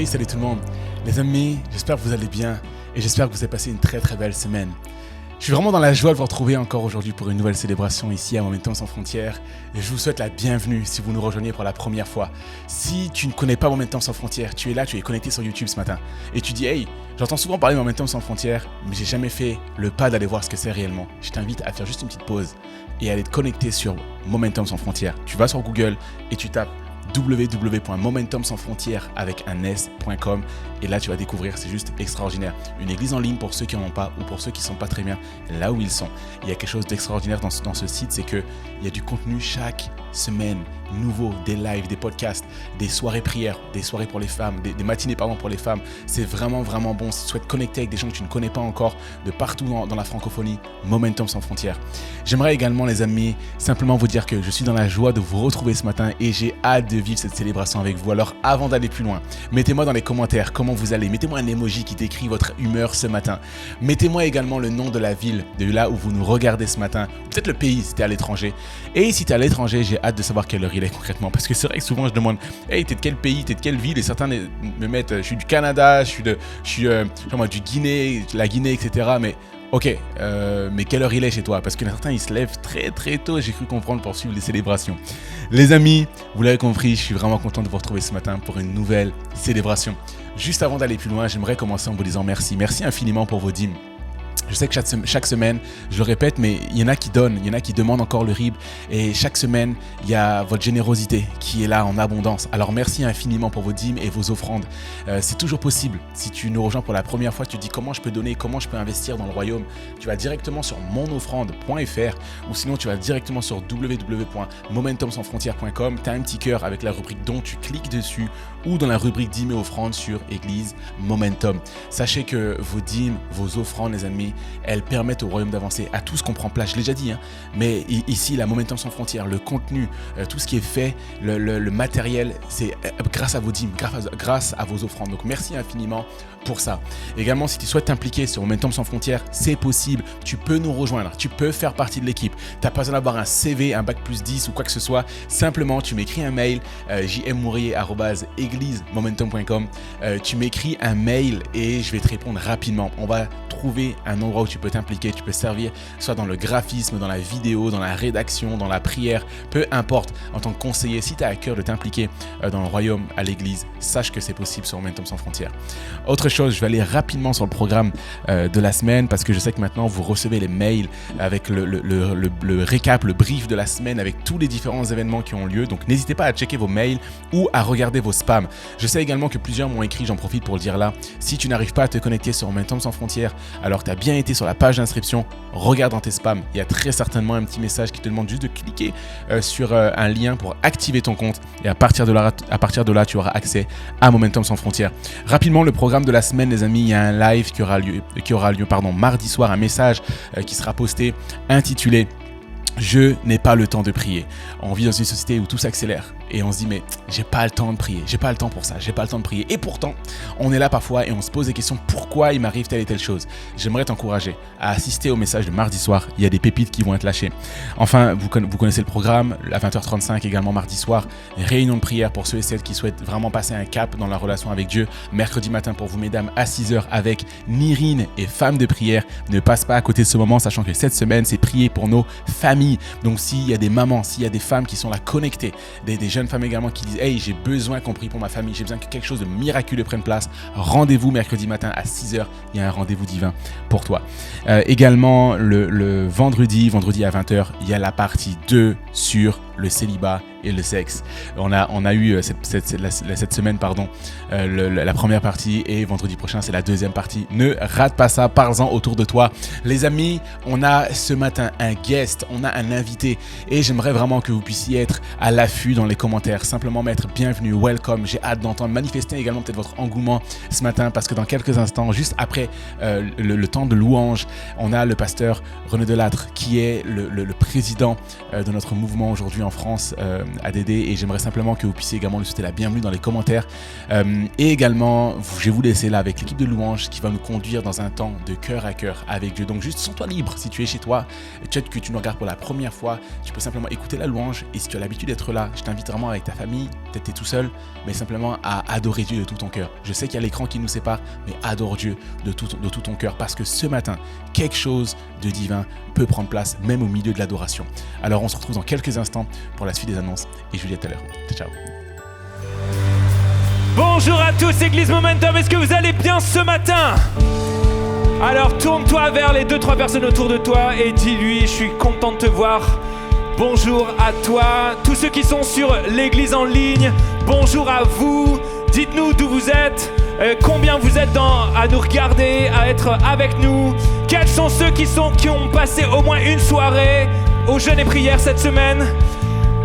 Hey, salut tout le monde. Les amis, j'espère que vous allez bien et j'espère que vous avez passé une très très belle semaine. Je suis vraiment dans la joie de vous retrouver encore aujourd'hui pour une nouvelle célébration ici à Momentum Sans Frontières. Et je vous souhaite la bienvenue si vous nous rejoignez pour la première fois. Si tu ne connais pas Momentum Sans Frontières, tu es là, tu es connecté sur YouTube ce matin et tu dis « Hey, j'entends souvent parler de Momentum Sans Frontières, mais j'ai jamais fait le pas d'aller voir ce que c'est réellement. » Je t'invite à faire juste une petite pause et à aller te connecter sur Momentum Sans Frontières. Tu vas sur Google et tu tapes www.momentumsansfrontières avec un s.com et là tu vas découvrir, c'est juste extraordinaire, une église en ligne pour ceux qui n'en ont pas ou pour ceux qui ne sont pas très bien là où ils sont. Il y a quelque chose d'extraordinaire dans ce site, c'est qu'il y a du contenu chaque semaine, nouveau, des lives, des podcasts, des soirées prières, des soirées pour les femmes, des matinées pour les femmes. C'est vraiment vraiment bon. Si tu souhaites connecter avec des gens que tu ne connais pas encore de partout dans la francophonie, Momentum Sans Frontières. J'aimerais également les amis simplement vous dire que je suis dans la joie de vous retrouver ce matin et j'ai hâte de vivre cette célébration avec vous. Alors avant d'aller plus loin, mettez-moi dans les commentaires comment vous allez. Mettez-moi un emoji qui décrit votre humeur ce matin. Mettez-moi également le nom de la ville, de là où vous nous regardez ce matin. Peut-être le pays si tu es à l'étranger. Et si tu es à l'étranger, j'ai hâte de savoir quelle heure il est concrètement. Parce que c'est vrai que souvent je demande « Hey, t'es de quel pays, t'es de quelle ville ?» Et certains me mettent « Je suis du Canada, je suis du Guinée, la Guinée, etc. » Mais ok, mais quelle heure il est chez toi? Parce que certains ils se lèvent très très tôt, j'ai cru comprendre, pour suivre les célébrations. Les amis, vous l'avez compris, je suis vraiment content de vous retrouver ce matin pour une nouvelle célébration. Juste avant d'aller plus loin, j'aimerais commencer en vous disant merci. Merci infiniment pour vos dîmes. Je sais que chaque semaine, je le répète, mais il y en a qui donnent, il y en a qui demandent encore le RIB. Et chaque semaine, il y a votre générosité qui est là en abondance. Alors merci infiniment pour vos dîmes et vos offrandes. C'est toujours possible. Si tu nous rejoins pour la première fois, tu te dis comment je peux donner, comment je peux investir dans le royaume. Tu vas directement sur monoffrande.fr ou sinon tu vas directement sur www.momentumsansfrontières.com. Tu as un petit cœur avec la rubrique dons, tu cliques dessus ou dans la rubrique dîmes et offrandes sur Église Momentum. Sachez que vos dîmes, vos offrandes, les amis, elles permettent au royaume d'avancer. À tout ce qu'on prend place, je l'ai déjà dit, mais ici, la Momentum Sans Frontières, le contenu, tout ce qui est fait, le matériel, c'est grâce à vos dîmes, grâce à vos offrandes. Donc merci infiniment pour ça. Également, si tu souhaites t'impliquer sur Momentum Sans Frontières, c'est possible. Tu peux nous rejoindre, tu peux faire partie de l'équipe. Tu n'as pas besoin d'avoir un CV, un bac+10 ou quoi que ce soit. Simplement, tu m'écris un mail, jmmourier@églisemomentum.com. Tu m'écris un mail et je vais te répondre rapidement. On va trouver un endroit où tu peux t'impliquer, tu peux servir soit dans le graphisme, dans la vidéo, dans la rédaction, dans la prière, peu importe, en tant que conseiller. Si tu as à cœur de t'impliquer dans le royaume, à l'église, sache que c'est possible sur Momentum Sans Frontières. Autre chose, je vais aller rapidement sur le programme de la semaine parce que je sais que maintenant vous recevez les mails avec le récap, le brief de la semaine avec tous les différents événements qui ont lieu. Donc n'hésitez pas à checker vos mails ou à regarder vos spams. Je sais également que plusieurs m'ont écrit, j'en profite pour le dire là, si tu n'arrives pas à te connecter sur Momentum Sans Frontières alors que tu as bien été sur la page d'inscription, regarde dans tes spams. Il y a très certainement un petit message qui te demande juste de cliquer sur un lien pour activer ton compte et à partir de là, tu auras accès à Momentum Sans Frontières. Rapidement, le programme de la semaine, les amis, il y a un live qui aura lieu mardi soir, un message qui sera posté intitulé « Je n'ai pas le temps de prier ». On vit dans une société où tout s'accélère et on se dit mais j'ai pas le temps de prier, j'ai pas le temps pour ça, j'ai pas le temps de prier. Et pourtant, on est là parfois et on se pose des questions, pourquoi il m'arrive telle et telle chose. J'aimerais t'encourager à assister au message de mardi soir, il y a des pépites qui vont être lâchées. Enfin, vous connaissez le programme, à 20h35 également mardi soir, réunion de prière pour ceux et celles qui souhaitent vraiment passer un cap dans la relation avec Dieu. Mercredi matin pour vous mesdames à 6h avec Nirine et Femmes de prière. Ne passe pas à côté de ce moment, sachant que cette semaine c'est prier pour nos familles. Donc s'il y a des mamans, s'il y a des femmes qui sont là connectées, des jeunes femmes également qui disent « Hey, j'ai besoin qu'on prie pour ma famille, j'ai besoin que quelque chose de miraculeux prenne place », rendez-vous mercredi matin à 6h, il y a un rendez-vous divin pour toi. Également, le vendredi à 20h, il y a la partie 2 sur le célibat et le sexe. On a eu cette semaine la première partie et vendredi prochain c'est la deuxième partie. Ne rate pas ça, parle-en autour de toi. Les amis, on a ce matin un guest, on a un invité et j'aimerais vraiment que vous puissiez être à l'affût dans les commentaires, simplement mettre bienvenue, welcome. J'ai hâte d'entendre, manifester également peut-être votre engouement ce matin parce que dans quelques instants, juste après le temps de louange, on a le pasteur René Delattre qui est le président de notre mouvement aujourd'hui en France à Dédé, et j'aimerais simplement que vous puissiez également lui souhaiter la bienvenue dans les commentaires. Et également, je vais vous laisser là avec l'équipe de louanges qui va nous conduire dans un temps de cœur à cœur avec Dieu. Donc juste sens-toi libre si tu es chez toi, peut-être que tu nous regardes pour la première fois, tu peux simplement écouter la louange, et si tu as l'habitude d'être là, je t'invite vraiment avec ta famille, peut-être tu es tout seul, mais simplement à adorer Dieu de tout ton cœur. Je sais qu'il y a l'écran qui nous sépare, mais adore Dieu de tout ton cœur, parce que ce matin, quelque chose de divin peut prendre place même au milieu de l'adoration. Alors on se retrouve dans quelques instants pour la suite des annonces, et je vous dis à tout à l'heure. Ciao. Bonjour à tous, Église Momentum, est-ce que vous allez bien ce matin? Alors tourne-toi vers les 2-3 personnes autour de toi et dis-lui, je suis content de te voir. Bonjour à toi, tous ceux qui sont sur l'église en ligne, bonjour à vous. Dites-nous d'où vous êtes, combien vous êtes à nous regarder, à être avec nous. Quels sont ceux qui ont passé au moins une soirée au jeûne et prière cette semaine?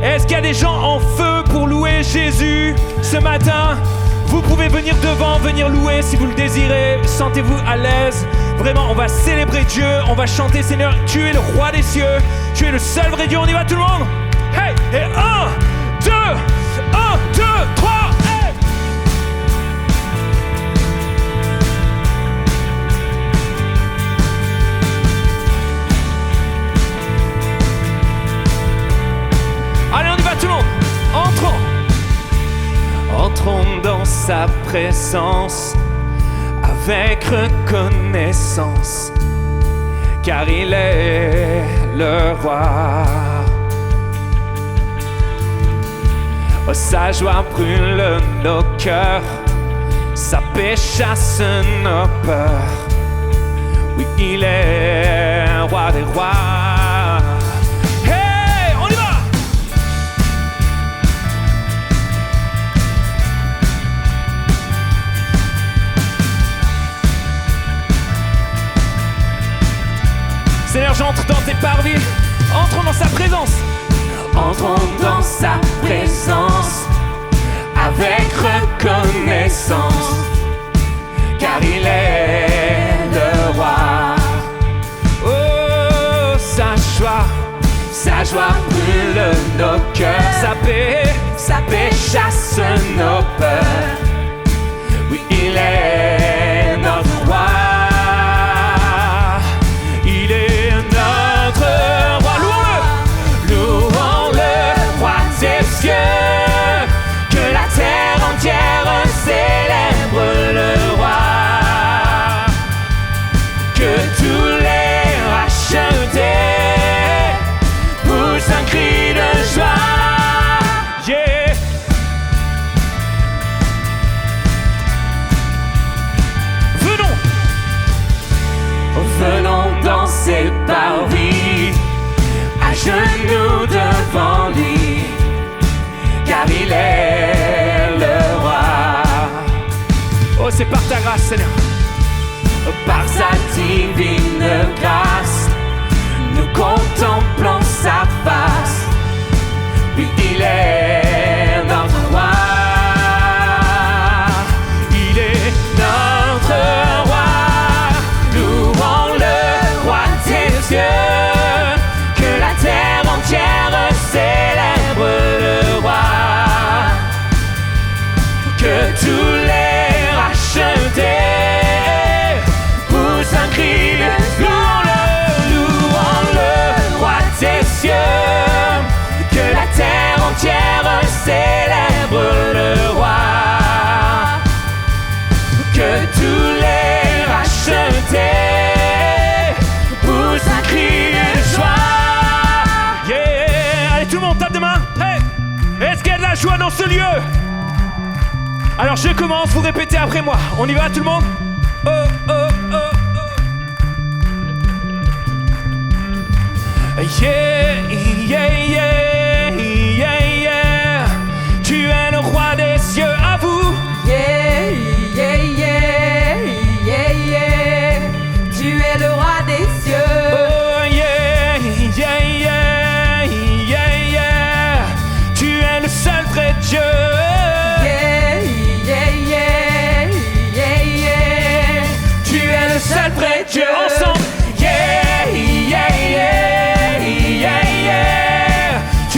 Est-ce qu'il y a des gens en feu pour louer Jésus ce matin? Vous pouvez venir devant, venir louer si vous le désirez. Sentez-vous à l'aise. Vraiment, on va célébrer Dieu. On va chanter, Seigneur, tu es le roi des cieux. Tu es le seul vrai Dieu. On y va tout le monde? Hey! Et 1, 2, 3, hey! Allez, on y va tout le monde. Entrons. Entrons dans sa présence avec reconnaissance, car il est le roi. Oh, sa joie brûle nos cœurs, sa paix chasse nos peurs. Oui, il est roi des rois. Seigneur, j'entre dans tes parvis, entrons dans sa présence. Entrons dans sa présence avec reconnaissance, car il est le roi. Oh, sa joie brûle nos cœurs, sa paix chasse nos peurs. Oui, il est notre roi. Que la terre entière célèbre le roi, que tous les rachetés poussent un cri de joie. Yeah. Venons dans ses parvis, à genoux devant lui, car il est le roi. Oh, c'est par ta grâce, Seigneur. Par sa divine grâce, nous contemplons sa face. Puis il est notre roi. Il est notre roi. Louons le roi des cieux. Que la terre entière célèbre le roi. Que tous les rachetés poussent un cri de louons le roi des cieux. Que la terre entière célèbre le roi. Que tous les rachetés poussent un cri de joie. Yeah! Allez, tout le monde tape des mains. Hey! Est-ce qu'il y a de la joie dans ce lieu? Alors je commence, vous répétez après moi. On y va tout le monde? Oh, oh, oh, oh. Yeah, yeah, yeah, yeah, yeah. Tu es le roi des cieux, à vous. Yeah, yeah, yeah, yeah, yeah. Tu es le roi des cieux. Oh yeah, yeah, yeah, yeah, yeah. Tu es le seul vrai Dieu. Yeah, yeah, yeah, yeah, yeah. Tu es le seul vrai Dieu. Ensemble. Yeah, yeah, yeah, yeah, yeah. Tu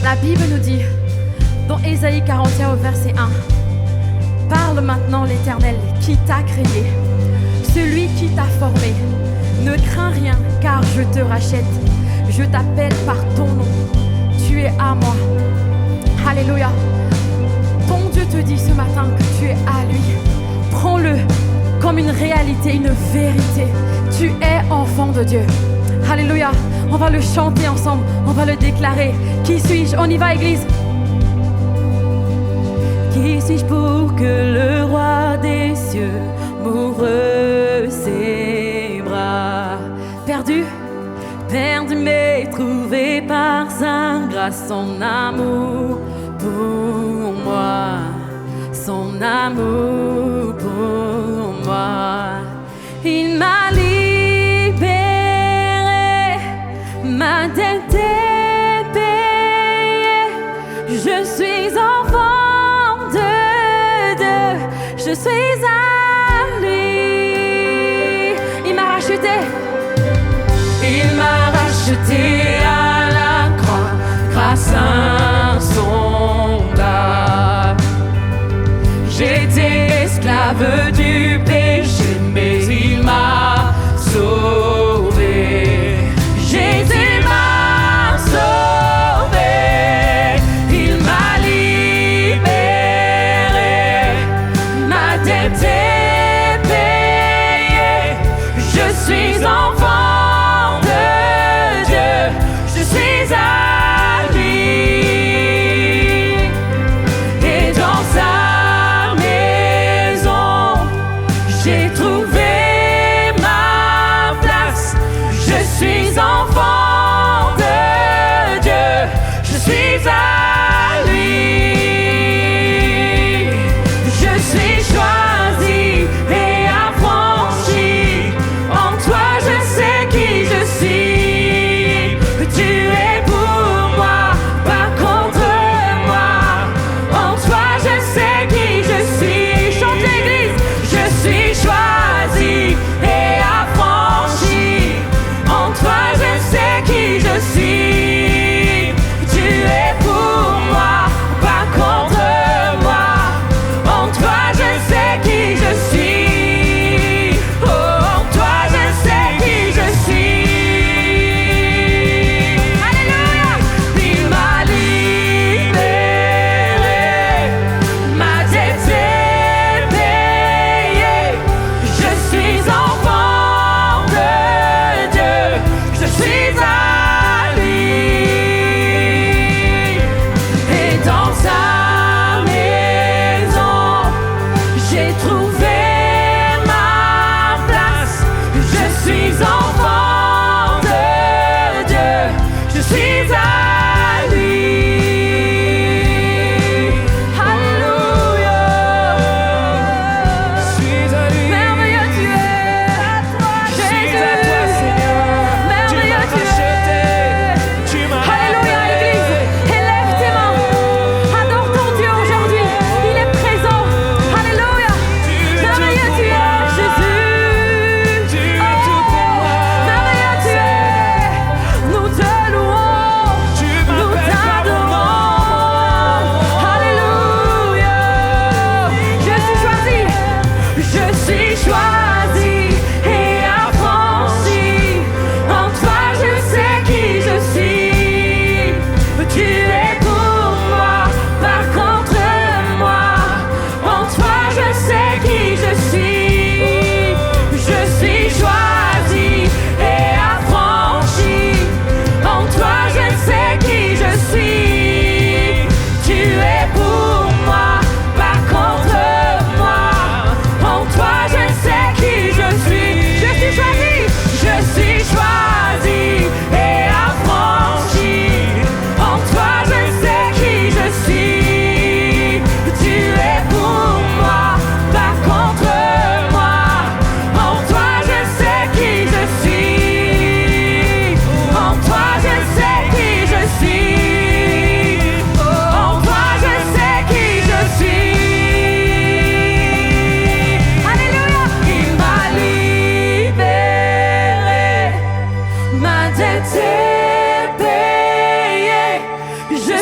La Bible nous dit, dans Ésaïe 41 au verset 1, « Parle maintenant l'Éternel qui t'a créé, celui qui t'a formé. Ne crains rien, car je te rachète. Je t'appelle par ton nom. Tu es à moi. » Alléluia. Ton Dieu te dit ce matin que tu es à lui. Prends-le comme une réalité, une vérité. Tu es enfant de Dieu. Alléluia. On va le chanter ensemble. On va le déclarer. Qui suis-je? On y va, Église. Qui suis-je pour que le roi des cieux m'ouvre ses bras? Perdu, perdu mais trouvé par sa grâce, son amour pour moi, son amour pour moi. Il m'a libéré, ma dette est payée. Je suis enfant de Dieu, je suis à lui. Il m'a racheté. Il m'a racheté à la croix, grâce insondable. J'étais esclave du péché, mais il m'a sauvé. Jésus m'a sauvé. Il m'a libéré. Ma dette est payée. Je suis enfant de Dieu. Je suis à lui. Et dans sa maison, j'ai trouvé ma place. Je suis enfant de Dieu. Je suis à lui. Je suis choisi et affranchi. En toi, je sais qui je suis. Tu es pour moi, pas contre moi. En toi, je sais qui je suis. Chante l'église. Je suis choisi et affranchi. En toi, je sais qui je suis. Tu es pour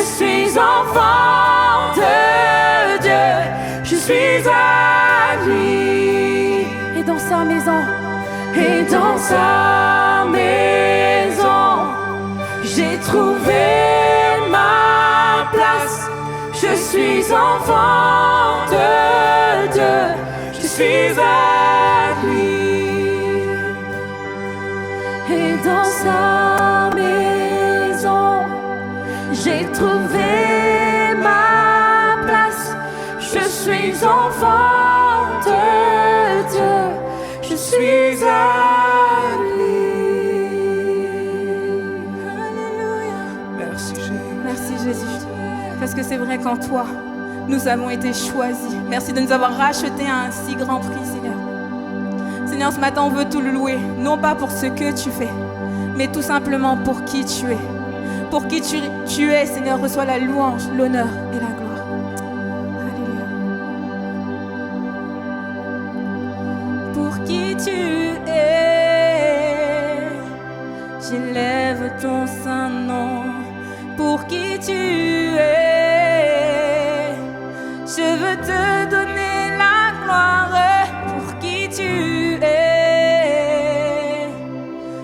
suis enfant de Dieu, je suis à lui. Et dans sa maison, et dans sa maison, j'ai trouvé ma place. Je suis enfant de Dieu, je suis à lui. Et dans sa maison, j'ai trouvé ma place. Je suis enfant de Dieu, je suis à lui. Alléluia. Merci Jésus. Merci Jésus, parce que c'est vrai qu'en toi, nous avons été choisis. Merci de nous avoir rachetés à un si grand prix, Seigneur. Seigneur, ce matin, on veut tout le louer, non pas pour ce que tu fais, mais tout simplement pour qui tu es. Pour qui tu es, Seigneur, reçois la louange, l'honneur et la gloire. Alléluia. Pour qui tu es, j'élève ton saint nom. Pour qui tu es, je veux te donner la gloire. Pour qui tu es,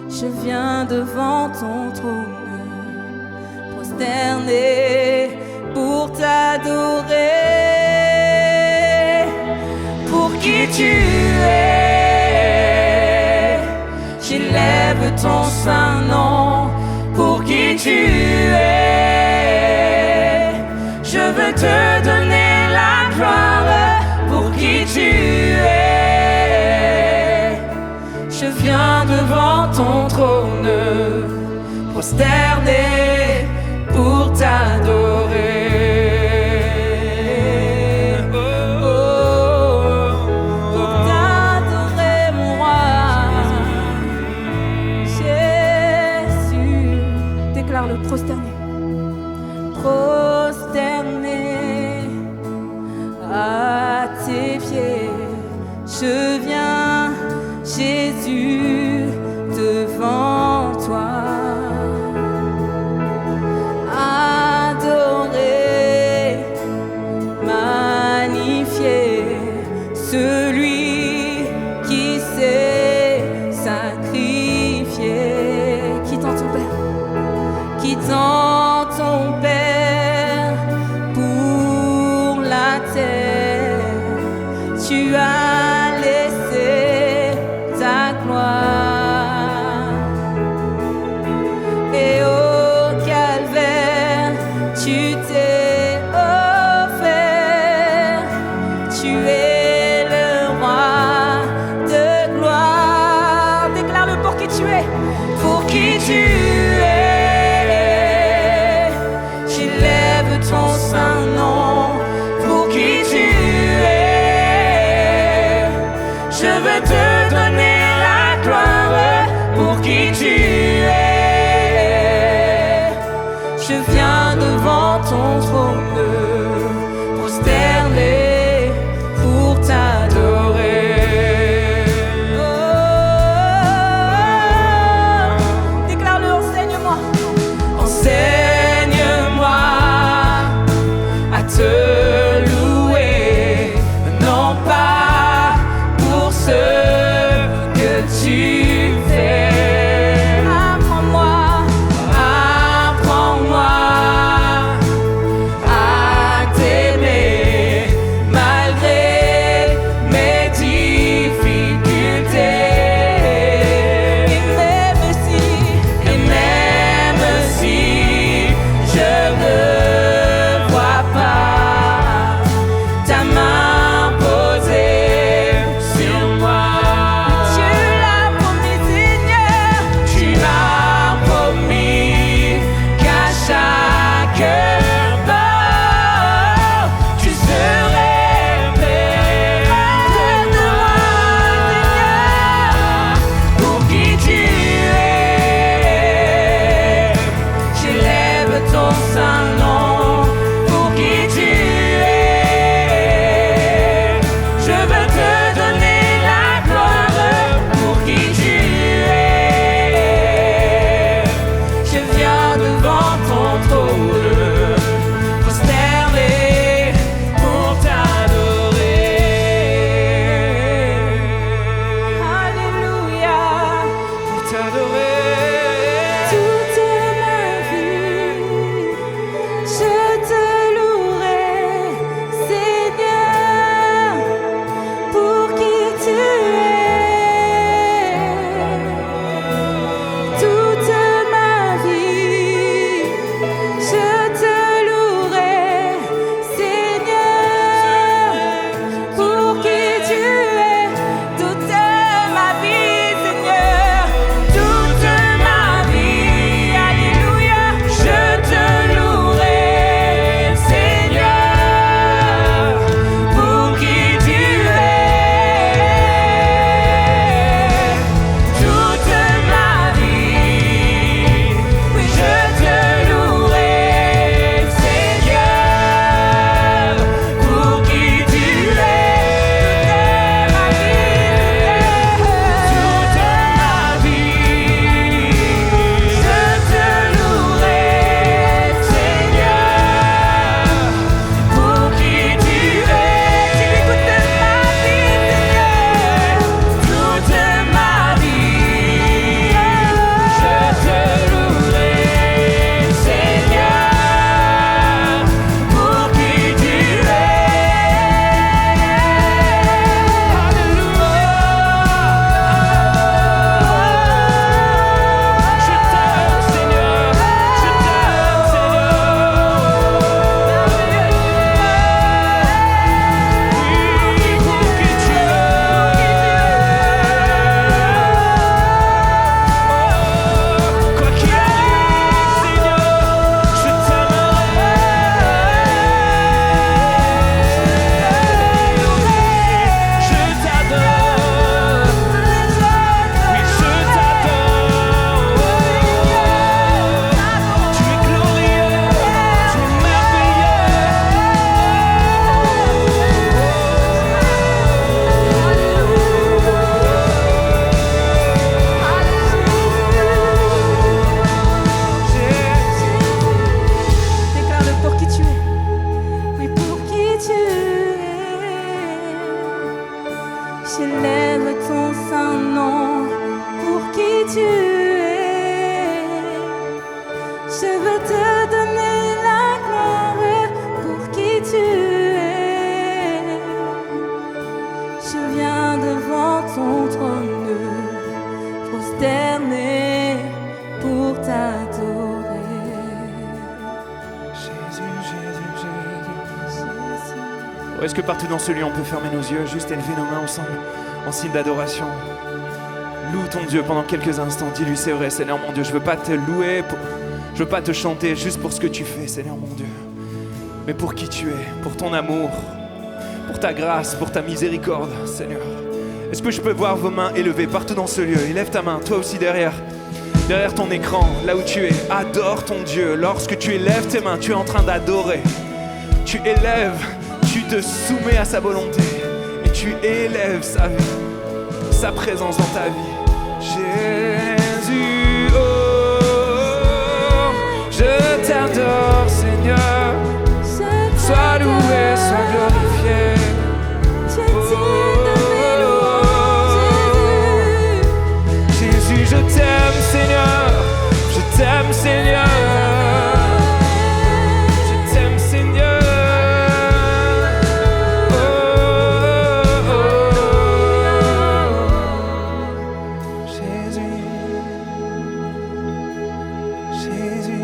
je viens devant ton trône, prosterné pour t'adorer. Pour qui tu es, j'élève ton saint nom. Pour qui tu es, je veux te donner la gloire. Pour qui tu es, je viens devant ton trône, prosterné pour t'adorer. Pour t'adorer, mon roi. Jésus, déclare-le, prosterné. Prosterné à tes pieds, je viens, Jésus, devant toi. Adorer, magnifier celui qui s'est sacrifié. Quittant ton Père, quittant ton Père pour la terre, tu as laissé ta gloire. Et au calvaire, tu t'es offert. Tu es le roi de gloire. Déclare-le, pour qui tu es. Pour qui tu es, j'élève ton saint nom. Pour qui tu es, je veux te donner la gloire. Pour qui tu es, je viens devant ton trône, prosterné pour t'adorer. Oh, déclare-le, enseigne-moi. Enseigne-moi à te louer, non pas pour ce que tu fais. Apprends-moi à t'aimer malgré mes difficultés. Et même si je ne vois pas ta main posée sur moi, tu l'as promis, Seigneur. Tu m'as promis qu'à chaque pas, tu serais près de moi, Seigneur. Pour qui tu es, j'élève ton saint nom. Pour qui tu es, je veux te donner la gloire. Pour qui tu es, je viens devant ton trône, Ou est-ce que partout dans ce lieu, on peut fermer nos yeux, juste élever nos mains ensemble, en signe d'adoration? Loue ton Dieu pendant quelques instants. Dis-lui, c'est vrai, Seigneur mon Dieu, je veux pas te louer, je veux pas te chanter juste pour ce que tu fais, Seigneur mon Dieu, mais pour qui tu es, pour ton amour, pour ta grâce, pour ta miséricorde, Seigneur. Est-ce que je peux voir vos mains élevées partout dans ce lieu? Élève ta main, toi aussi derrière ton écran, là où tu es. Adore ton Dieu. Lorsque tu élèves tes mains, tu es en train d'adorer. Tu élèves, tu te soumets à sa volonté et tu élèves sa vie, sa présence dans ta vie. Jésus, oh, je t'adore, Seigneur. Sois loué, sois glorifié. Jésus, je t'aime, Seigneur. Je t'aime, Seigneur. Je t'aime, Seigneur. Jésus, Jésus.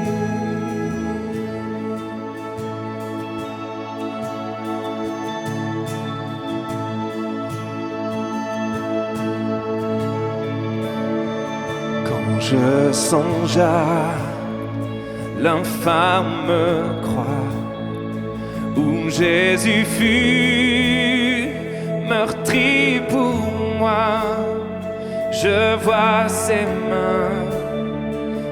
Je songe à l'infâme croix où Jésus fut meurtri pour moi. Je vois ses mains,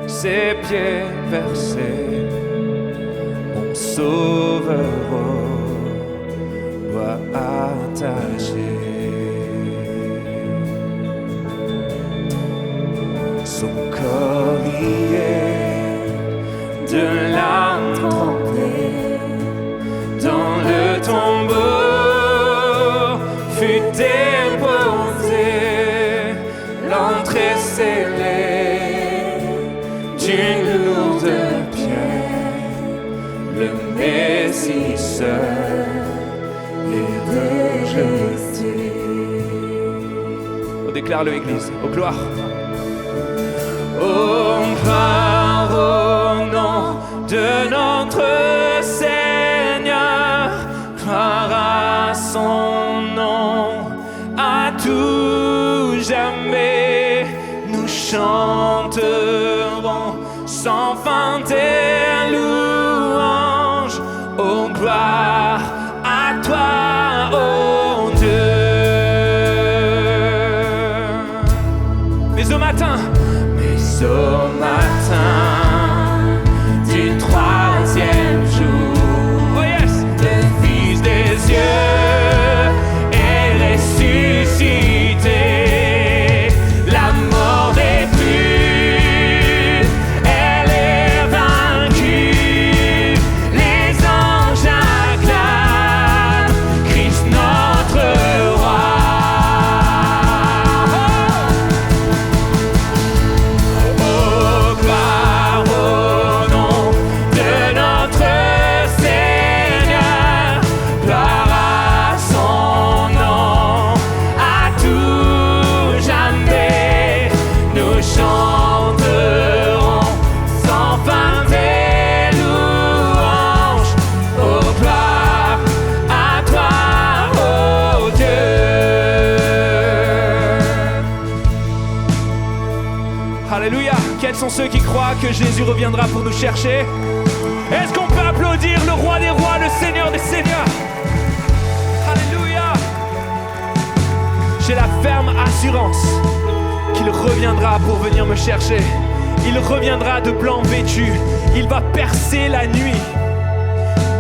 ses pieds versés, mon sauveur au bois attaché. Son corps y est de l'âme trempée dans le tombeau fut déposé, l'entrée scellée d'une lourde pierre, le Messie seul est rejeté. On déclare le Église, au gloire. Oh, gloire au nom de notre Seigneur, gloire à son nom, à tout jamais. Nous chanterons sans fin tes louanges. Oh, gloire à toi, oh Dieu. Mais au matin, au matin du troisième jour, oh yes, le Fils des cieux est ressuscité. La mort n'est plus, elle est vaincue. Les anges acclament Christ notre roi. Alléluia. Quels sont ceux qui croient que Jésus reviendra pour nous chercher? Est-ce qu'on peut applaudir le roi des rois, le Seigneur des seigneurs? Alléluia. J'ai la ferme assurance qu'il reviendra pour venir me chercher. Il reviendra de blanc vêtu. Il va percer la nuit.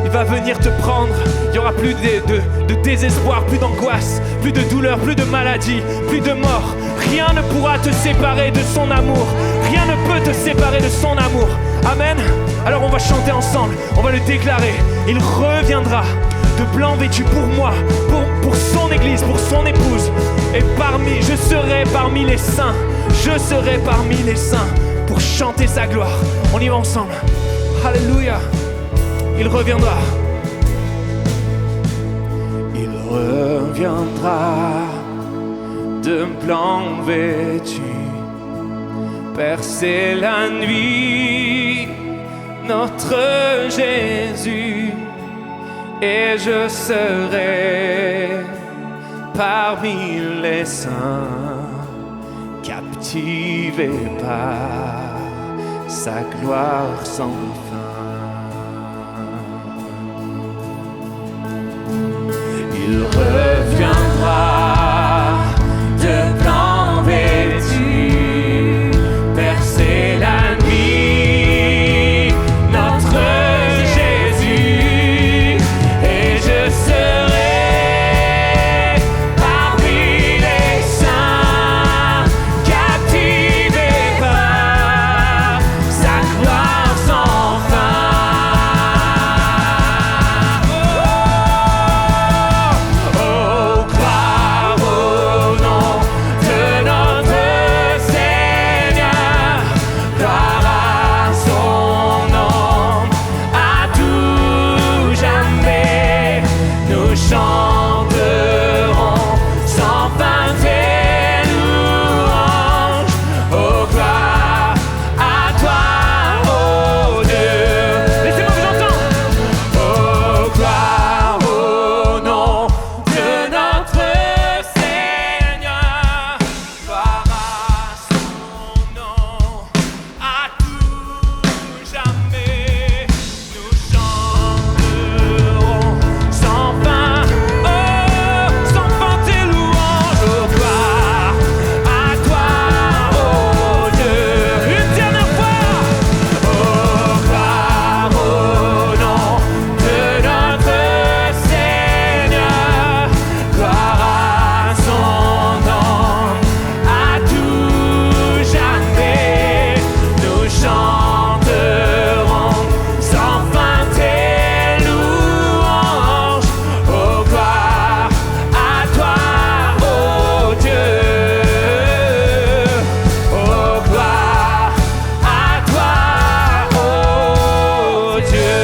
Il va venir te prendre. Il n'y aura plus de désespoir, plus d'angoisse, plus de douleur, plus de maladie, plus de mort. Rien ne pourra te séparer de son amour. Rien ne peut te séparer de son amour. Amen. Alors on va chanter ensemble. On va le déclarer. Il reviendra de blanc vêtu pour moi, pour son église, pour son épouse. Et je serai parmi les saints. Je serai parmi les saints pour chanter sa gloire. On y va ensemble. Alléluia. Il reviendra. Il reviendra de blanc vêtu, percer la nuit notre Jésus, et je serai parmi les saints, captivé par sa gloire sans fin. Il reviendra de blanc vêtu, percer la nuit, notre Jésus, et je serai parmi les saints, captivé par sa gloire sans fin. Oh, gloire au nom de notre Seigneur, gloire à son nom, à tout jamais, nous chanterons sans fin tes louanges. Oh, gloire à toi, oh Dieu. Laissez-moi vous entendre. Oh, gloire au nom de notre Seigneur, gloire à son nom, à tout jamais, nous chanterons sans fin, oh, sans fin tes louanges. Oh, gloire à toi, oh Dieu. Une dernière fois. Oh, gloire au nom de notre Seigneur, gloire à son nom, à tout jamais, nous chanterons sans fin tes louanges. Oh, gloire à toi, oh Dieu. Oh, gloire à toi, oh Dieu.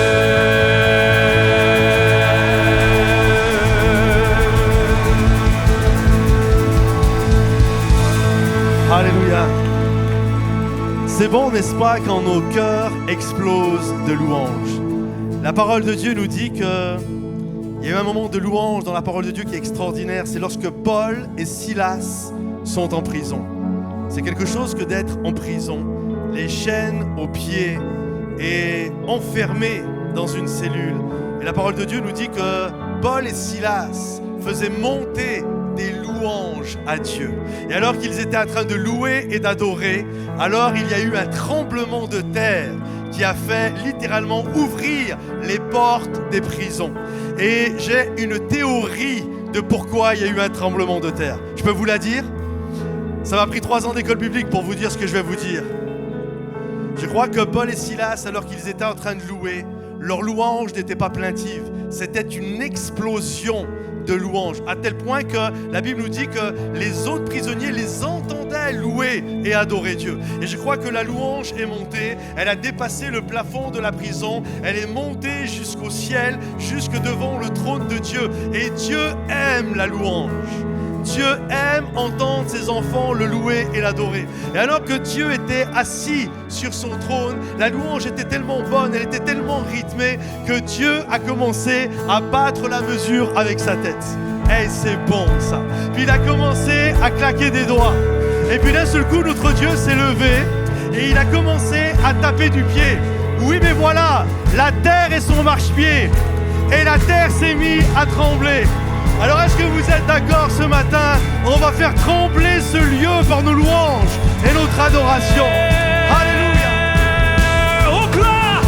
Alléluia. C'est bon, n'est-ce pas, quand nos cœurs explosent de louanges. La parole de Dieu nous dit que il y a eu un moment de louange dans la parole de Dieu qui est extraordinaire. C'est lorsque Paul et Silas sont en prison. C'est quelque chose que d'être en prison, les chaînes aux pieds et enfermés dans une cellule. Et la parole de Dieu nous dit que Paul et Silas faisaient monter des louanges à Dieu. Et alors qu'ils étaient en train de louer et d'adorer, alors il y a eu un tremblement de terre qui a fait littéralement ouvrir les portes des prisons. Et j'ai une théorie de pourquoi il y a eu un tremblement de terre. Je peux vous la dire? Ça m'a pris 3 ans d'école biblique pour vous dire ce que je vais vous dire. Je crois que Paul et Silas, alors qu'ils étaient en train de louer, leur louange n'était pas plaintive. C'était une explosion de louanges, à tel point que la Bible nous dit que les autres prisonniers les entendaient louer et adorer Dieu. Et je crois que la louange est montée, elle a dépassé le plafond de la prison, elle est montée jusqu'au ciel, jusque devant le trône de Dieu. Et Dieu aime la louange. Dieu aime entendre ses enfants le louer et l'adorer. Et alors que Dieu était assis sur son trône, la louange était tellement bonne, elle était tellement rythmée que Dieu a commencé à battre la mesure avec sa tête. Et c'est bon ça. Puis il a commencé à claquer des doigts. Et puis d'un seul coup, notre Dieu s'est levé et il a commencé à taper du pied. Oui, mais voilà, la terre est son marchepied. Et la terre s'est mise à trembler. Alors est-ce que vous êtes d'accord ce matin? On va faire trembler ce lieu par nos louanges et notre adoration. Alléluia. Oh, gloire!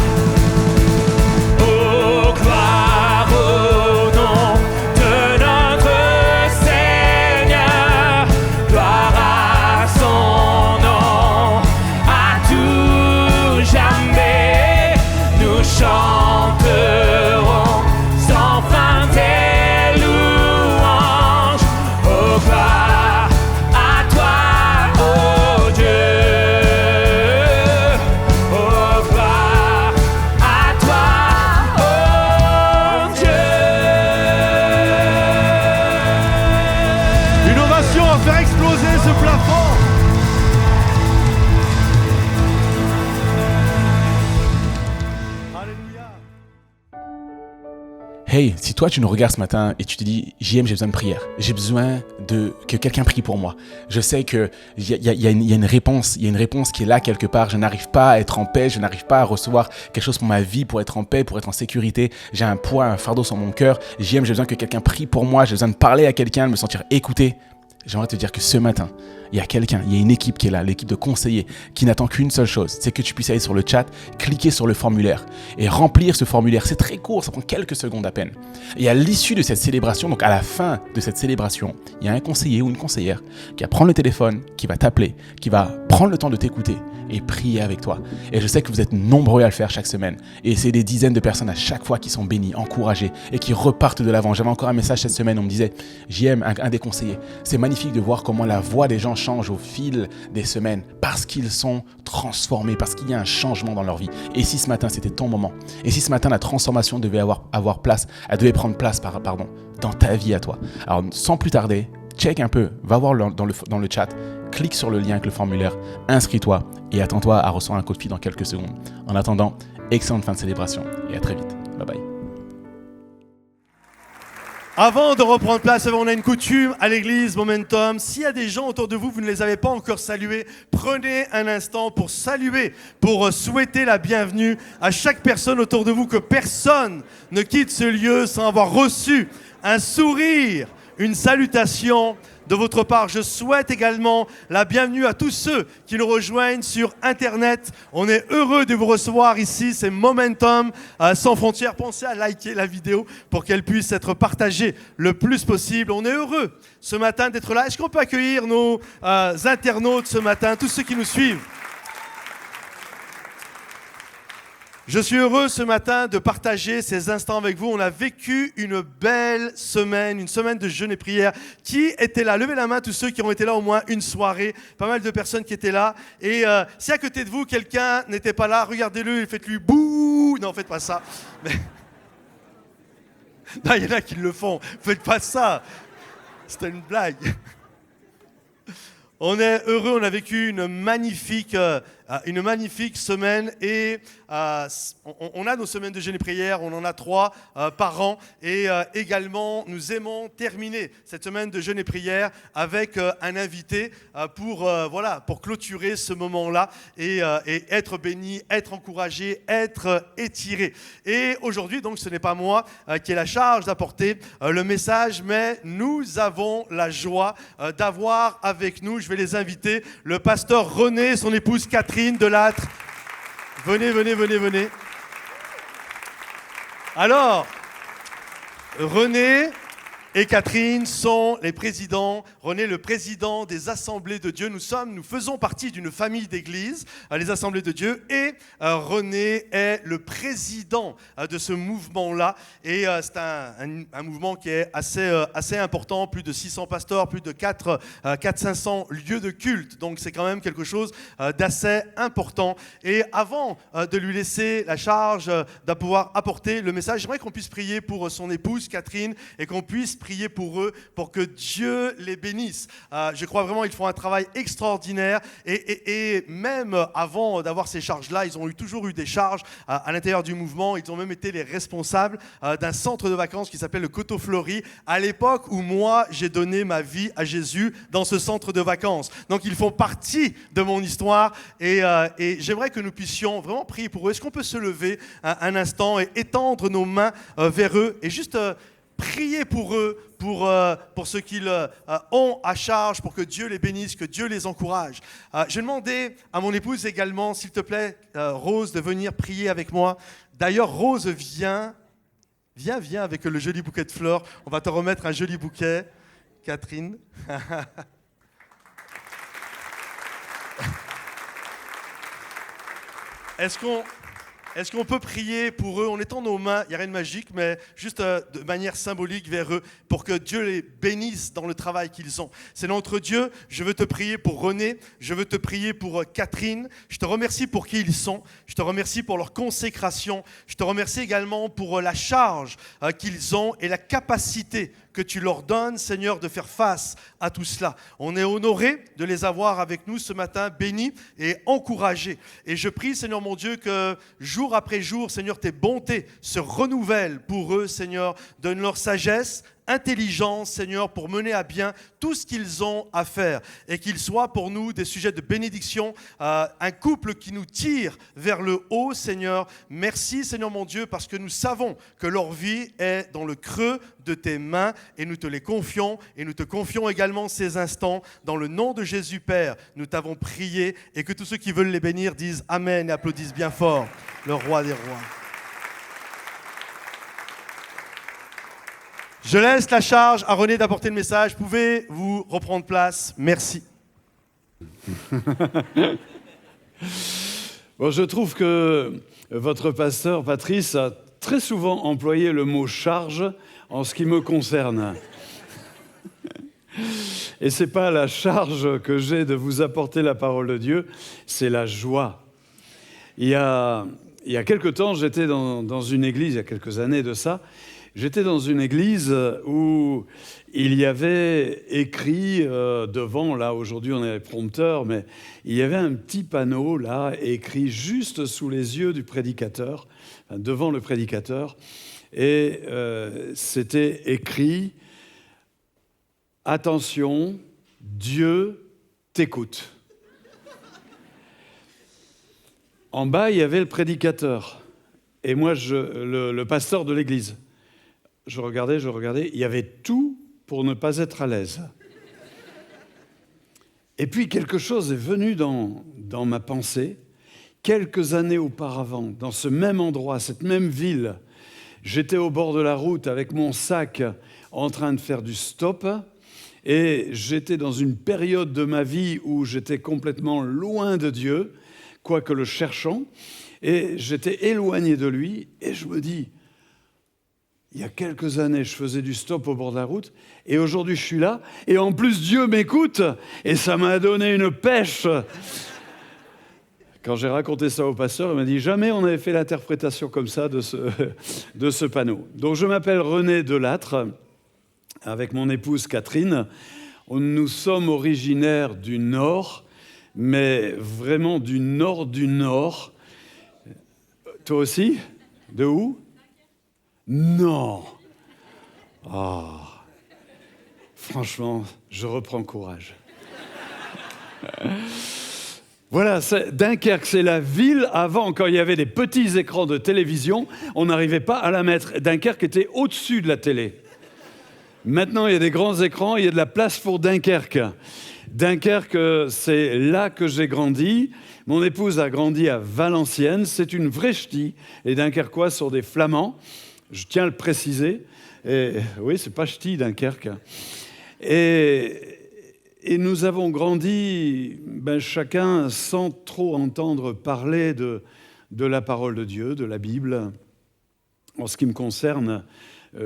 Oh, gloire au nom de notre Seigneur, gloire à son nom, à tout jamais, nous chanterons sans fin tes louanges. Oh, gloire à toi, oh Dieu. Oh, gloire à toi, oh Dieu. Une ovation à faire exploser ce plafond. Hey, si toi tu nous regardes ce matin et tu te dis, JM, j'ai besoin de prière, j'ai besoin que quelqu'un prie pour moi. Je sais qu'il y a une réponse, il y a une réponse qui est là quelque part. Je n'arrive pas à être en paix, je n'arrive pas à recevoir quelque chose pour ma vie, pour être en paix, pour être en sécurité. J'ai un poids, un fardeau sur mon cœur. JM, j'ai besoin que quelqu'un prie pour moi, j'ai besoin de parler à quelqu'un, de me sentir écouté. J'aimerais te dire que ce matin, il y a quelqu'un, il y a une équipe qui est là, l'équipe de conseillers, qui n'attend qu'une seule chose, c'est que tu puisses aller sur le chat, cliquer sur le formulaire et remplir ce formulaire. C'est très court, ça prend quelques secondes à peine. Et à l'issue de cette célébration, donc à la fin de cette célébration, il y a un conseiller ou une conseillère qui va prendre le téléphone, qui va t'appeler, qui va prendre le temps de t'écouter et prier avec toi. Et je sais que vous êtes nombreux à le faire chaque semaine. Et c'est des dizaines de personnes à chaque fois qui sont bénies, encouragées et qui repartent de l'avant. J'avais encore un message cette semaine, on me disait, JM, un des conseillers, c'est magnifique de voir comment la voix des gens change au fil des semaines parce qu'ils sont transformés, parce qu'il y a un changement dans leur vie. Et si ce matin, c'était ton moment, et si ce matin, la transformation devait avoir place, elle devait prendre place, dans ta vie à toi. Alors, sans plus tarder, check un peu, va voir dans le chat, clique sur le lien avec le formulaire, inscris-toi et attends-toi à recevoir un coup de fil dans quelques secondes. En attendant, excellente fin de célébration et à très vite. Bye bye. Avant de reprendre place, on a une coutume à l'église Momentum. S'il y a des gens autour de vous, vous ne les avez pas encore salués, prenez un instant pour saluer, pour souhaiter la bienvenue à chaque personne autour de vous, que personne ne quitte ce lieu sans avoir reçu un sourire, une salutation de votre part. Je souhaite également la bienvenue à tous ceux qui nous rejoignent sur Internet. On est heureux de vous recevoir ici. C'est Momentum sans frontières. Pensez à liker la vidéo pour qu'elle puisse être partagée le plus possible. On est heureux ce matin d'être là. Est-ce qu'on peut accueillir nos internautes ce matin, tous ceux qui nous suivent? Je suis heureux ce matin de partager ces instants avec vous. On a vécu une belle semaine, une semaine de jeûne et prière. Qui était là? Levez la main tous ceux qui ont été là au moins une soirée. Pas mal de personnes qui étaient là. Et si à côté de vous, quelqu'un n'était pas là, regardez-le et faites-lui bouh. Non, faites pas ça. Mais... non, il y en a qui le font. Faites pas ça. C'était une blague. On est heureux, on a vécu une magnifique semaine et on a nos semaines de jeûne et prière, on en a 3 par an et également nous aimons terminer cette semaine de jeûne et prière avec un invité pour clôturer ce moment-là et être béni, être encouragé, être étiré. Et aujourd'hui, donc, ce n'est pas moi qui ai la charge d'apporter le message, mais nous avons la joie d'avoir avec nous, je vais les inviter, le pasteur René, son épouse Catherine Delattre. Venez. Alors, René et Catherine sont les présidents. René, le président des Assemblées de Dieu. Nous faisons partie d'une famille d'églises, les Assemblées de Dieu. Et René est le président de ce mouvement-là. Et c'est un mouvement qui est assez important. Plus de 600 pasteurs, plus de 400-500 lieux de culte. Donc c'est quand même quelque chose d'assez important. Et avant de lui laisser la charge de pouvoir apporter le message, j'aimerais qu'on puisse prier pour son épouse Catherine et qu'on puisse prier pour eux, pour que Dieu les bénisse. Je crois vraiment qu'ils font un travail extraordinaire et même avant d'avoir ces charges-là, ils ont toujours eu des charges à l'intérieur du mouvement. Ils ont même été les responsables d'un centre de vacances qui s'appelle le Coteau Fleury, à l'époque où moi, j'ai donné ma vie à Jésus dans ce centre de vacances. Donc, ils font partie de mon histoire et j'aimerais que nous puissions vraiment prier pour eux. Est-ce qu'on peut se lever un instant et étendre nos mains vers eux et juste... priez pour eux, pour ce qu'ils ont à charge, pour que Dieu les bénisse, que Dieu les encourage. Je vais demander à mon épouse également, s'il te plaît, Rose, de venir prier avec moi. D'ailleurs, Rose, viens avec le joli bouquet de fleurs. On va te remettre un joli bouquet, Catherine. Est-ce qu'on peut prier pour eux? On étend nos mains, il n'y a rien de magique, mais juste de manière symbolique vers eux, pour que Dieu les bénisse dans le travail qu'ils ont. C'est notre Dieu, je veux te prier pour René, je veux te prier pour Catherine. Je te remercie pour qui ils sont, je te remercie pour leur consécration, je te remercie également pour la charge qu'ils ont et la capacité que tu leur donnes, Seigneur, de faire face à tout cela. On est honoré de les avoir avec nous ce matin, bénis et encouragés. Et je prie, Seigneur mon Dieu, que jour après jour, Seigneur, tes bontés se renouvellent pour eux, Seigneur. Donne leur sagesse, intelligence, Seigneur, pour mener à bien tout ce qu'ils ont à faire et qu'ils soient pour nous des sujets de bénédiction, un couple qui nous tire vers le haut, Seigneur. Merci, Seigneur mon Dieu, parce que nous savons que leur vie est dans le creux de tes mains et nous te les confions et nous te confions également ces instants dans le nom de Jésus, Père. Nous t'avons prié et que tous ceux qui veulent les bénir disent Amen et applaudissent bien fort le Roi des Rois. Je laisse la charge à René d'apporter le message. Pouvez-vous reprendre place? Merci. Bon, je trouve que votre pasteur, Patrice, a très souvent employé le mot « charge » en ce qui me concerne. Et ce n'est pas la charge que j'ai de vous apporter la parole de Dieu, c'est la joie. Il y a quelque temps, j'étais dans une église, il y a quelques années de ça. J'étais dans une église où il y avait écrit devant, là aujourd'hui on est prompteur, mais il y avait un petit panneau là écrit juste sous les yeux du prédicateur, devant le prédicateur, et c'était écrit « Attention, Dieu t'écoute ». En bas, il y avait le prédicateur et moi, le pasteur de l'église. Je regardais, il y avait tout pour ne pas être à l'aise. Et puis quelque chose est venu dans ma pensée. Quelques années auparavant, dans ce même endroit, cette même ville, j'étais au bord de la route avec mon sac en train de faire du stop et j'étais dans une période de ma vie où j'étais complètement loin de Dieu, quoique le cherchant, et j'étais éloigné de lui et je me dis... Il y a quelques années, je faisais du stop au bord de la route et aujourd'hui, je suis là et en plus, Dieu m'écoute et ça m'a donné une pêche. Quand j'ai raconté ça au pasteur, il m'a dit « Jamais on avait fait l'interprétation comme ça de ce panneau ». Donc, je m'appelle René Delattre avec mon épouse Catherine. Nous sommes originaires du Nord, mais vraiment du Nord du Nord. Toi aussi? De où? Non. Oh. Franchement, je reprends courage. Voilà, Dunkerque, c'est la ville. Avant, quand il y avait des petits écrans de télévision, on n'arrivait pas à la mettre. Dunkerque était au-dessus de la télé. Maintenant, il y a des grands écrans, il y a de la place pour Dunkerque. Dunkerque, c'est là que j'ai grandi. Mon épouse a grandi à Valenciennes. C'est une vraie ch'ti. Les Dunkerquois sont des Flamands. Je tiens à le préciser. Et, oui, c'est pas ch'ti, Dunkerque. Et nous avons grandi, chacun sans trop entendre parler de la parole de Dieu, de la Bible. En ce qui me concerne,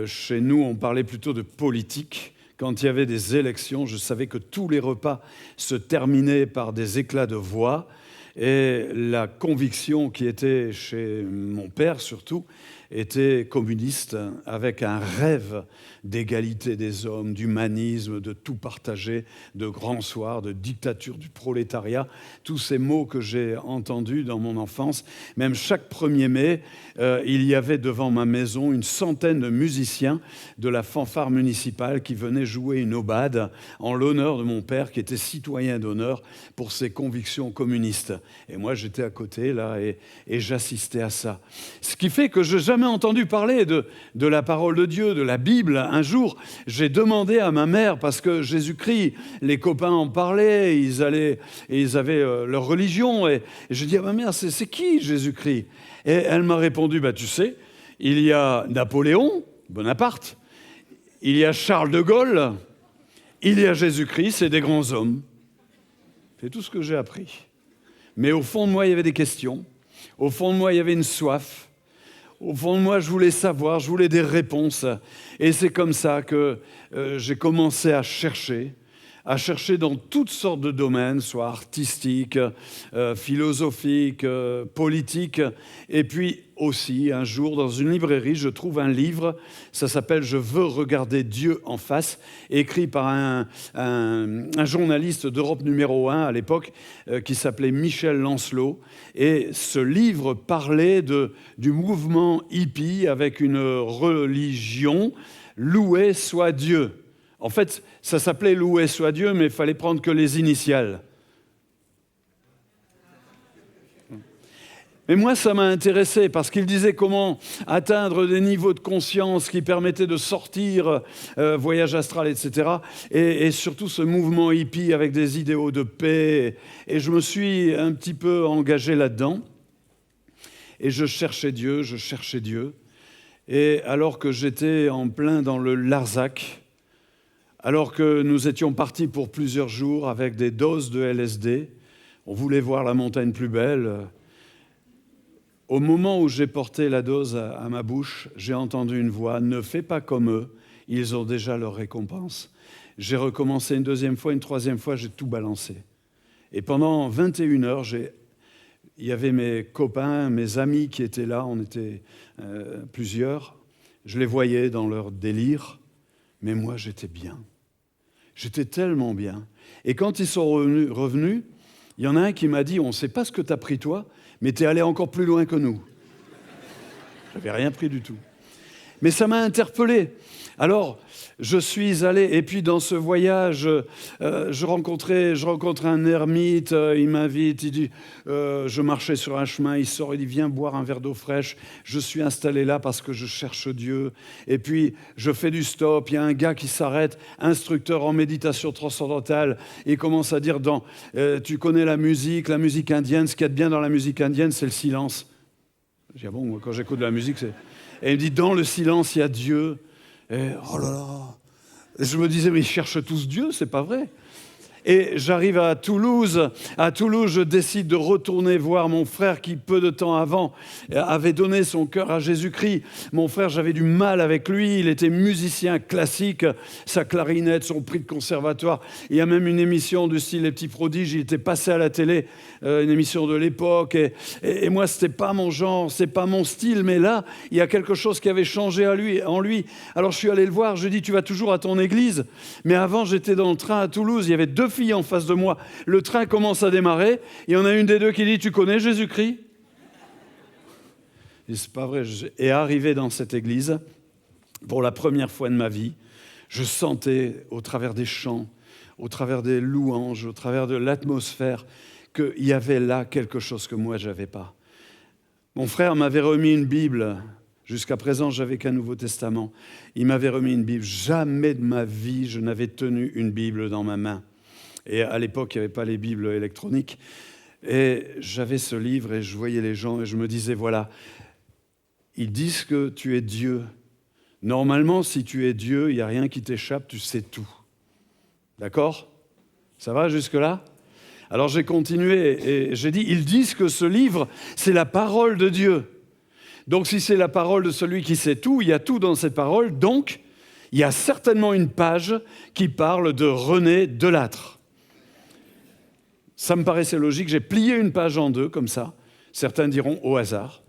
chez nous, on parlait plutôt de politique. Quand il y avait des élections, je savais que tous les repas se terminaient par des éclats de voix. Et la conviction qui était chez mon père, surtout, était communiste, avec un rêve d'égalité des hommes, d'humanisme, de tout partager, de grand soir, de dictature du prolétariat, tous ces mots que j'ai entendus dans mon enfance. Même chaque 1er mai, il y avait devant ma maison une centaine de musiciens de la fanfare municipale qui venaient jouer une aubade en l'honneur de mon père, qui était citoyen d'honneur pour ses convictions communistes. Et moi, j'étais à côté, là, et j'assistais à ça. Ce qui fait que je n'ai jamais entendu parler de la parole de Dieu, de la Bible. Un jour, j'ai demandé à ma mère, parce que Jésus-Christ, les copains en parlaient, ils avaient leur religion, et j'ai dit à ma mère, c'est qui Jésus-Christ? Et elle m'a répondu, tu sais, il y a Napoléon Bonaparte, il y a Charles de Gaulle, il y a Jésus-Christ, c'est des grands hommes. C'est tout ce que j'ai appris. Mais au fond de moi, il y avait des questions. Au fond de moi, il y avait une soif. Au fond de moi, je voulais savoir, je voulais des réponses. Et c'est comme ça que j'ai commencé à chercher, à chercher dans toutes sortes de domaines, soit artistiques, philosophiques, politiques. Et puis aussi, un jour, dans une librairie, je trouve un livre, ça s'appelle « Je veux regarder Dieu en face », écrit par un journaliste d'Europe numéro 1 à l'époque, qui s'appelait Michel Lancelot. Et ce livre parlait du mouvement hippie avec une religion, loué soit Dieu. En fait, ça s'appelait « Loué soit Dieu », mais il fallait prendre que les initiales. Mais moi, ça m'a intéressé parce qu'il disait comment atteindre des niveaux de conscience qui permettaient de sortir, voyage astral, etc. Et surtout ce mouvement hippie avec des idéaux de paix. Et je me suis un petit peu engagé là-dedans. Et je cherchais Dieu. Et alors que j'étais en plein dans le Larzac, alors que nous étions partis pour plusieurs jours avec des doses de LSD, on voulait voir la montagne plus belle. Au moment où j'ai porté la dose à ma bouche, j'ai entendu une voix « Ne fais pas comme eux, ils ont déjà leur récompense ». J'ai recommencé une deuxième fois, une troisième fois, j'ai tout balancé. Et pendant 21 heures, il y avait mes copains, mes amis qui étaient là, on était plusieurs. Je les voyais dans leur délire, mais moi j'étais bien. J'étais tellement bien. Et quand ils sont revenus, il y en a un qui m'a dit « On ne sait pas ce que tu as pris toi, mais tu es allé encore plus loin que nous. » Je n'avais rien pris du tout. Mais ça m'a interpellé. Alors, je suis allé, et puis dans ce voyage, je rencontre un ermite, il m'invite, il dit, je marchais sur un chemin, il sort, il dit, viens boire un verre d'eau fraîche. Je suis installé là parce que je cherche Dieu. Et puis, je fais du stop, il y a un gars qui s'arrête, instructeur en méditation transcendantale, et il commence à dire, tu connais la musique indienne, ce qu'il y a de bien dans la musique indienne, c'est le silence. Je dis, ah bon, moi, quand j'écoute de la musique, c'est... Et il me dit, dans le silence, il y a Dieu. Et oh là là, je me disais, mais ils cherchent tous Dieu, c'est pas vrai. Et j'arrive à Toulouse. À Toulouse, je décide de retourner voir mon frère qui, peu de temps avant, avait donné son cœur à Jésus-Christ. Mon frère, j'avais du mal avec lui. Il était musicien classique, sa clarinette, son prix de conservatoire. Il y a même une émission du style Les Petits Prodiges. Il était passé à la télé, une émission de l'époque. Et moi, c'était pas mon genre, c'est pas mon style. Mais là, il y a quelque chose qui avait changé en lui. Alors, je suis allé le voir. Je lui ai dit, tu vas toujours à ton église. Mais avant, j'étais dans le train à Toulouse. Il y avait 2 filles en face de moi. Le train commence à démarrer. Il y en a une des deux qui dit « Tu connais Jésus-Christ ?» Et c'est pas vrai. Et arrivé dans cette église, pour la première fois de ma vie, je sentais au travers des chants, au travers des louanges, au travers de l'atmosphère, qu'il y avait là quelque chose que moi, je n'avais pas. Mon frère m'avait remis une Bible. Jusqu'à présent, je n'avais qu'un Nouveau Testament. Il m'avait remis une Bible. Jamais de ma vie, je n'avais tenu une Bible dans ma main. Et à l'époque, il n'y avait pas les Bibles électroniques. Et j'avais ce livre et je voyais les gens et je me disais, voilà, ils disent que tu es Dieu. Normalement, si tu es Dieu, il n'y a rien qui t'échappe, tu sais tout. D'accord ? Ça va jusque-là ? Alors j'ai continué et j'ai dit, ils disent que ce livre, c'est la parole de Dieu. Donc si c'est la parole de celui qui sait tout, il y a tout dans cette parole. Donc, il y a certainement une page qui parle de René Delattre. Ça me paraissait logique. J'ai plié une page en 2, comme ça. Certains diront au hasard.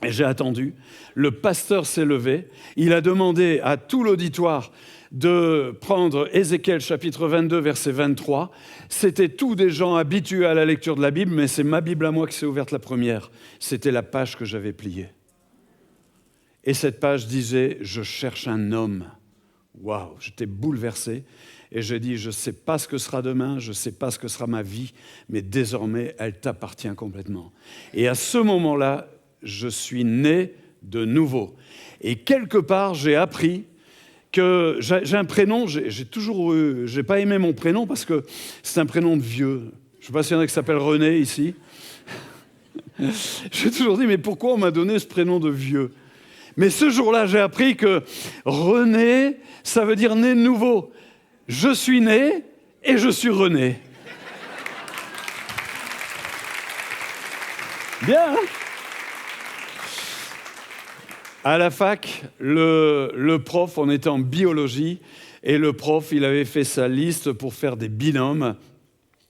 Et j'ai attendu. Le pasteur s'est levé. Il a demandé à tout l'auditoire de prendre Ézéchiel chapitre 22, verset 23. C'était tous des gens habitués à la lecture de la Bible, mais c'est ma Bible à moi qui s'est ouverte la première. C'était la page que j'avais pliée. Et cette page disait « Je cherche un homme ». Waouh, j'étais bouleversé. Et j'ai dit, je ne sais pas ce que sera demain, je ne sais pas ce que sera ma vie, mais désormais, elle t'appartient complètement. Et à ce moment-là, je suis né de nouveau. Et quelque part, j'ai appris que j'ai un prénom, j'ai pas aimé mon prénom parce que c'est un prénom de vieux. Je ne sais pas s'il y en a qui s'appellent René ici. J'ai toujours dit, mais pourquoi on m'a donné ce prénom de vieux ? Mais ce jour-là, j'ai appris que René, ça veut dire né de nouveau. Je suis né et je suis René. Bien, hein ? À la fac, le prof, on était en biologie, Et le prof, il avait fait sa liste pour faire des binômes.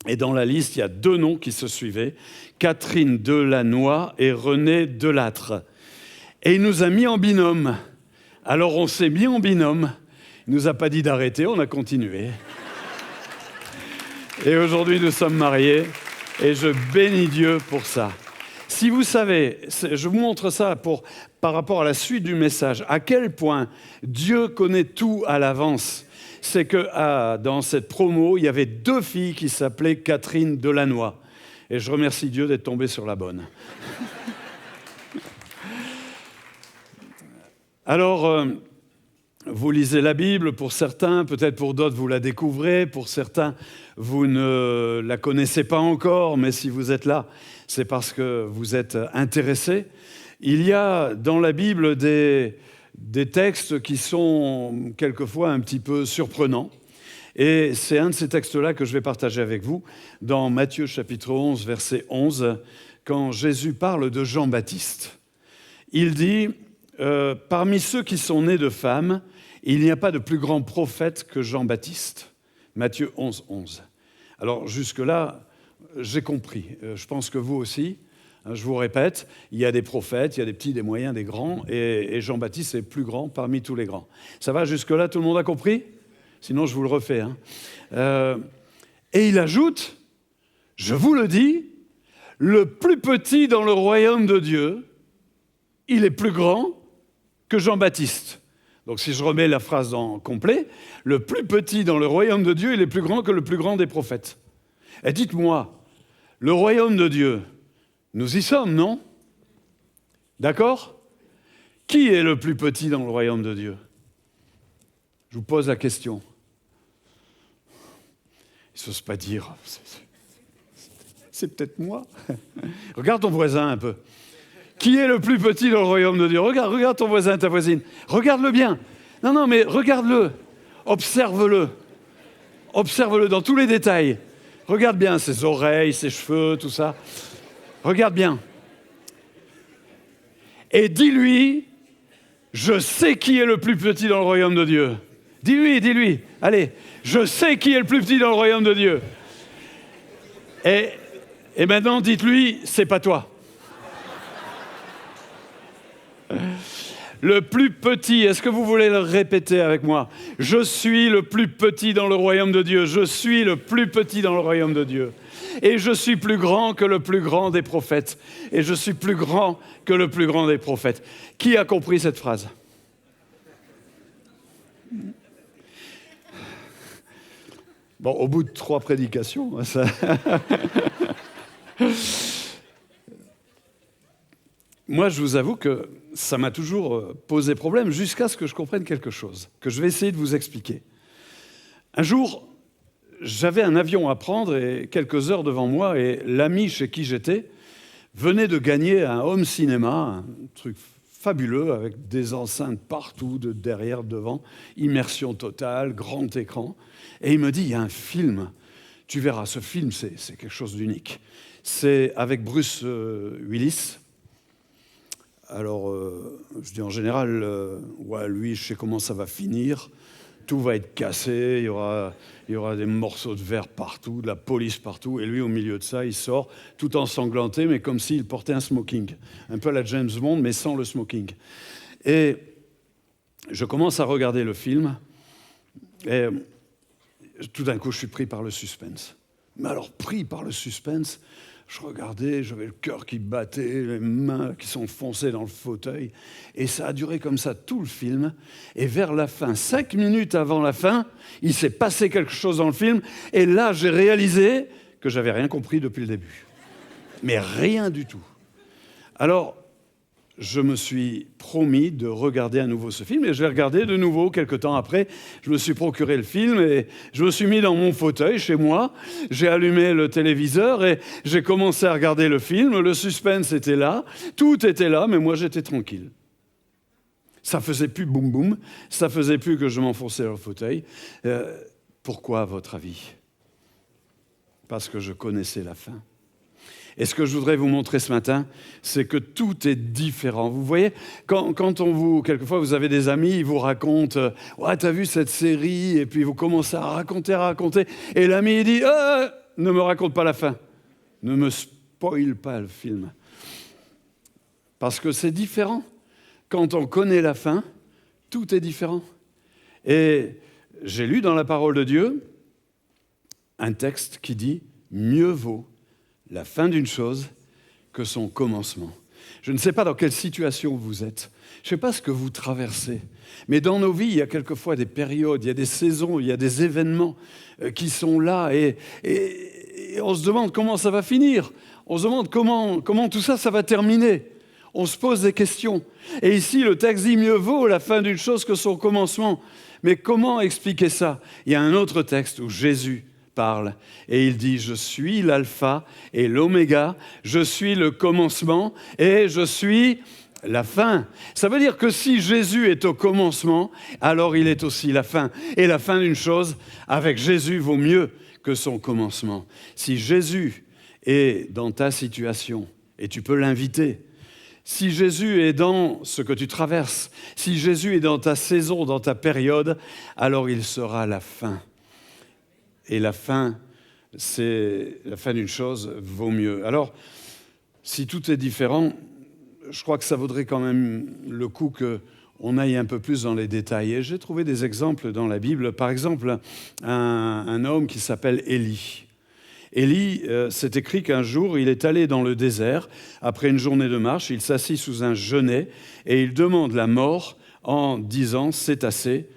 Et dans la liste, il y a 2 noms qui se suivaient, Catherine Delannoy et René Delattre. Et il nous a mis en binôme. Alors on s'est mis en binôme. Il ne nous a pas dit d'arrêter, on a continué. Et aujourd'hui, nous sommes mariés et je bénis Dieu pour ça. Si vous savez, je vous montre ça par rapport à la suite du message, à quel point Dieu connaît tout à l'avance. C'est que dans cette promo, il y avait 2 filles qui s'appelaient Catherine Delannoy. Et je remercie Dieu d'être tombé sur la bonne. Alors, vous lisez la Bible, pour certains, peut-être pour d'autres, vous la découvrez, pour certains, vous ne la connaissez pas encore, mais si vous êtes là, c'est parce que vous êtes intéressés. Il y a dans la Bible des textes qui sont quelquefois un petit peu surprenants. Et c'est un de ces textes-là que je vais partager avec vous dans Matthieu chapitre 11, verset 11, quand Jésus parle de Jean-Baptiste. Il dit « Parmi ceux qui sont nés de femmes, il n'y a pas de plus grand prophète que Jean-Baptiste. » Matthieu 11, 11. Alors jusque-là, j'ai compris. Je pense que vous aussi. Je vous répète, il y a des prophètes, il y a des petits, des moyens, des grands, et Jean-Baptiste est le plus grand parmi tous les grands. Ça va jusque-là, tout le monde a compris ? Sinon, je vous le refais. Et il ajoute, je vous le dis, le plus petit dans le royaume de Dieu, il est plus grand que Jean-Baptiste. Donc si je remets la phrase en complet, le plus petit dans le royaume de Dieu, il est plus grand que le plus grand des prophètes. Et dites-moi, le royaume de Dieu, nous y sommes, non ? D'accord ? Qui est le plus petit dans le royaume de Dieu ? Je vous pose la question. Ils n'osent pas dire. C'est peut-être moi. Regarde ton voisin un peu. Qui est le plus petit dans le royaume de Dieu ? Regarde ton voisin, ta voisine. Regarde-le bien. Non, mais regarde-le. Observe-le. Observe-le dans tous les détails. Regarde bien ses oreilles, ses cheveux, tout ça. Regarde bien. Et dis-lui, je sais qui est le plus petit dans le royaume de Dieu. Dis-lui. Allez, je sais qui est le plus petit dans le royaume de Dieu. Et maintenant, dites-lui, c'est pas toi. Le plus petit, est-ce que vous voulez le répéter avec moi ? Je suis le plus petit dans le royaume de Dieu. Je suis le plus petit dans le royaume de Dieu. Et je suis plus grand que le plus grand des prophètes. Et je suis plus grand que le plus grand des prophètes. Qui a compris cette phrase ? Bon, au bout de 3 prédications, ça... Moi, je vous avoue que ça m'a toujours posé problème jusqu'à ce que je comprenne quelque chose, que je vais essayer de vous expliquer. Un jour, j'avais un avion à prendre et quelques heures devant moi, et l'ami chez qui j'étais venait de gagner un home cinéma, un truc fabuleux avec des enceintes partout, de derrière, devant, immersion totale, grand écran. Et il me dit, il y a un film, tu verras, ce film, c'est quelque chose d'unique. C'est avec Bruce Willis. Alors, je dis en général, lui, je sais comment ça va finir. Tout va être cassé, il y aura des morceaux de verre partout, de la police partout. Et lui, au milieu de ça, il sort tout ensanglanté, mais comme s'il portait un smoking. Un peu à la James Bond, mais sans le smoking. Et je commence à regarder le film. Et tout d'un coup, je suis pris par le suspense. Mais alors, pris par le suspense, je regardais, j'avais le cœur qui battait, les mains qui s'enfonçaient dans le fauteuil. Et ça a duré comme ça tout le film. Et vers la fin, 5 minutes avant la fin, il s'est passé quelque chose dans le film. Et là, j'ai réalisé que j'avais rien compris depuis le début. Mais rien du tout. Alors, je me suis promis de regarder à nouveau ce film, et je l'ai regardé de nouveau quelques temps après. Je me suis procuré le film, et je me suis mis dans mon fauteuil chez moi, j'ai allumé le téléviseur, et j'ai commencé à regarder le film. Le suspense était là, tout était là, mais moi j'étais tranquille. Ça faisait plus boum boum, ça faisait plus que je m'enfonçais dans le fauteuil. Pourquoi, à votre avis ? Parce que je connaissais la fin. Et ce que je voudrais vous montrer ce matin, c'est que tout est différent. Vous voyez, quelquefois vous avez des amis, ils vous racontent « Ouais, t'as vu cette série ?» Et puis vous commencez à raconter. Et l'ami, il dit « Ne me raconte pas la fin. Ne me spoil pas le film. » Parce que c'est différent. Quand on connaît la fin, tout est différent. Et j'ai lu dans la parole de Dieu un texte qui dit « Mieux vaut la fin d'une chose que son commencement. » Je ne sais pas dans quelle situation vous êtes. Je ne sais pas ce que vous traversez. Mais dans nos vies, il y a quelquefois des périodes, il y a des saisons, il y a des événements qui sont là. Et on se demande comment ça va finir. On se demande comment tout ça va terminer. On se pose des questions. Et ici, le texte dit « Mieux vaut la fin d'une chose que son commencement ». Mais comment expliquer ça? Il y a un autre texte où Jésus parle et il dit « Je suis l'alpha et l'oméga, je suis le commencement et je suis la fin ». Ça veut dire que si Jésus est au commencement, alors il est aussi la fin. Et la fin d'une chose, avec Jésus, vaut mieux que son commencement. Si Jésus est dans ta situation, et tu peux l'inviter, si Jésus est dans ce que tu traverses, si Jésus est dans ta saison, dans ta période, alors il sera la fin. Et la fin d'une chose vaut mieux. Alors, si tout est différent, je crois que ça vaudrait quand même le coup qu'on aille un peu plus dans les détails. Et j'ai trouvé des exemples dans la Bible. Par exemple, un homme qui s'appelle Élie. Élie, c'est écrit qu'un jour, il est allé dans le désert. Après une journée de marche, il s'assit sous un genêt et il demande la mort en disant « C'est assez,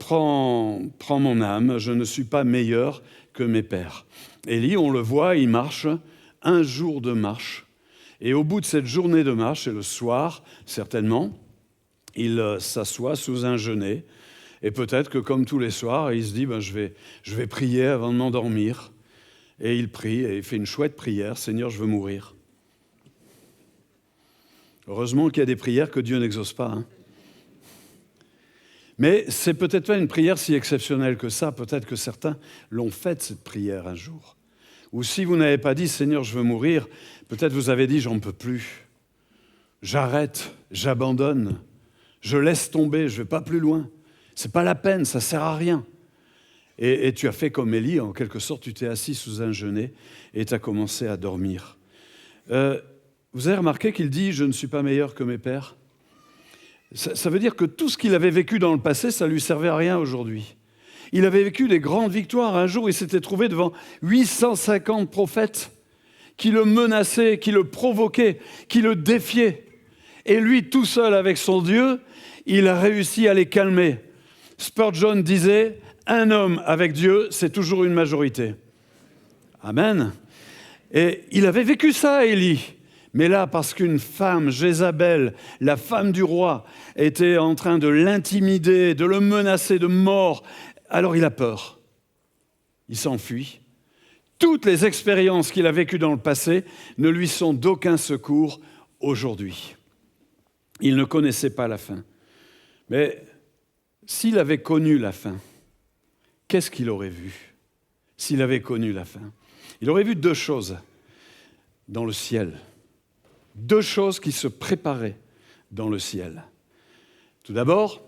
prends mon âme, je ne suis pas meilleur que mes pères. » Élie, on le voit, il marche un jour de marche. Et au bout de cette journée de marche, et le soir, certainement, il s'assoit sous un genêt. Et peut-être que comme tous les soirs, il se dit « Je vais prier avant de m'endormir ». Et il prie, et il fait une chouette prière, « Seigneur, je veux mourir ». Heureusement qu'il y a des prières que Dieu n'exauce pas. Hein. Mais c'est peut-être pas une prière si exceptionnelle que ça. Peut-être que certains l'ont faite, cette prière, un jour. Ou si vous n'avez pas dit « Seigneur, je veux mourir », peut-être vous avez dit « J'en peux plus. J'arrête, j'abandonne, je laisse tomber, je ne vais pas plus loin. C'est pas la peine, ça ne sert à rien. » Et tu as fait comme Élie, en quelque sorte, tu t'es assis sous un genêt et tu as commencé à dormir. Vous avez remarqué qu'il dit « Je ne suis pas meilleur que mes pères ». Ça veut dire que tout ce qu'il avait vécu dans le passé, ça ne lui servait à rien aujourd'hui. Il avait vécu des grandes victoires. Un jour, il s'était trouvé devant 850 prophètes qui le menaçaient, qui le provoquaient, qui le défiaient. Et lui, tout seul avec son Dieu, il a réussi à les calmer. Spurgeon disait « Un homme avec Dieu, c'est toujours une majorité. » Amen. Et il avait vécu ça, Élie. Mais là, parce qu'une femme, Jézabel, la femme du roi, était en train de l'intimider, de le menacer de mort, alors il a peur. Il s'enfuit. Toutes les expériences qu'il a vécues dans le passé ne lui sont d'aucun secours aujourd'hui. Il ne connaissait pas la fin. Mais s'il avait connu la fin, qu'est-ce qu'il aurait vu s'il avait connu la fin? Il aurait vu deux choses dans le ciel. Deux choses qui se préparaient dans le ciel. Tout d'abord,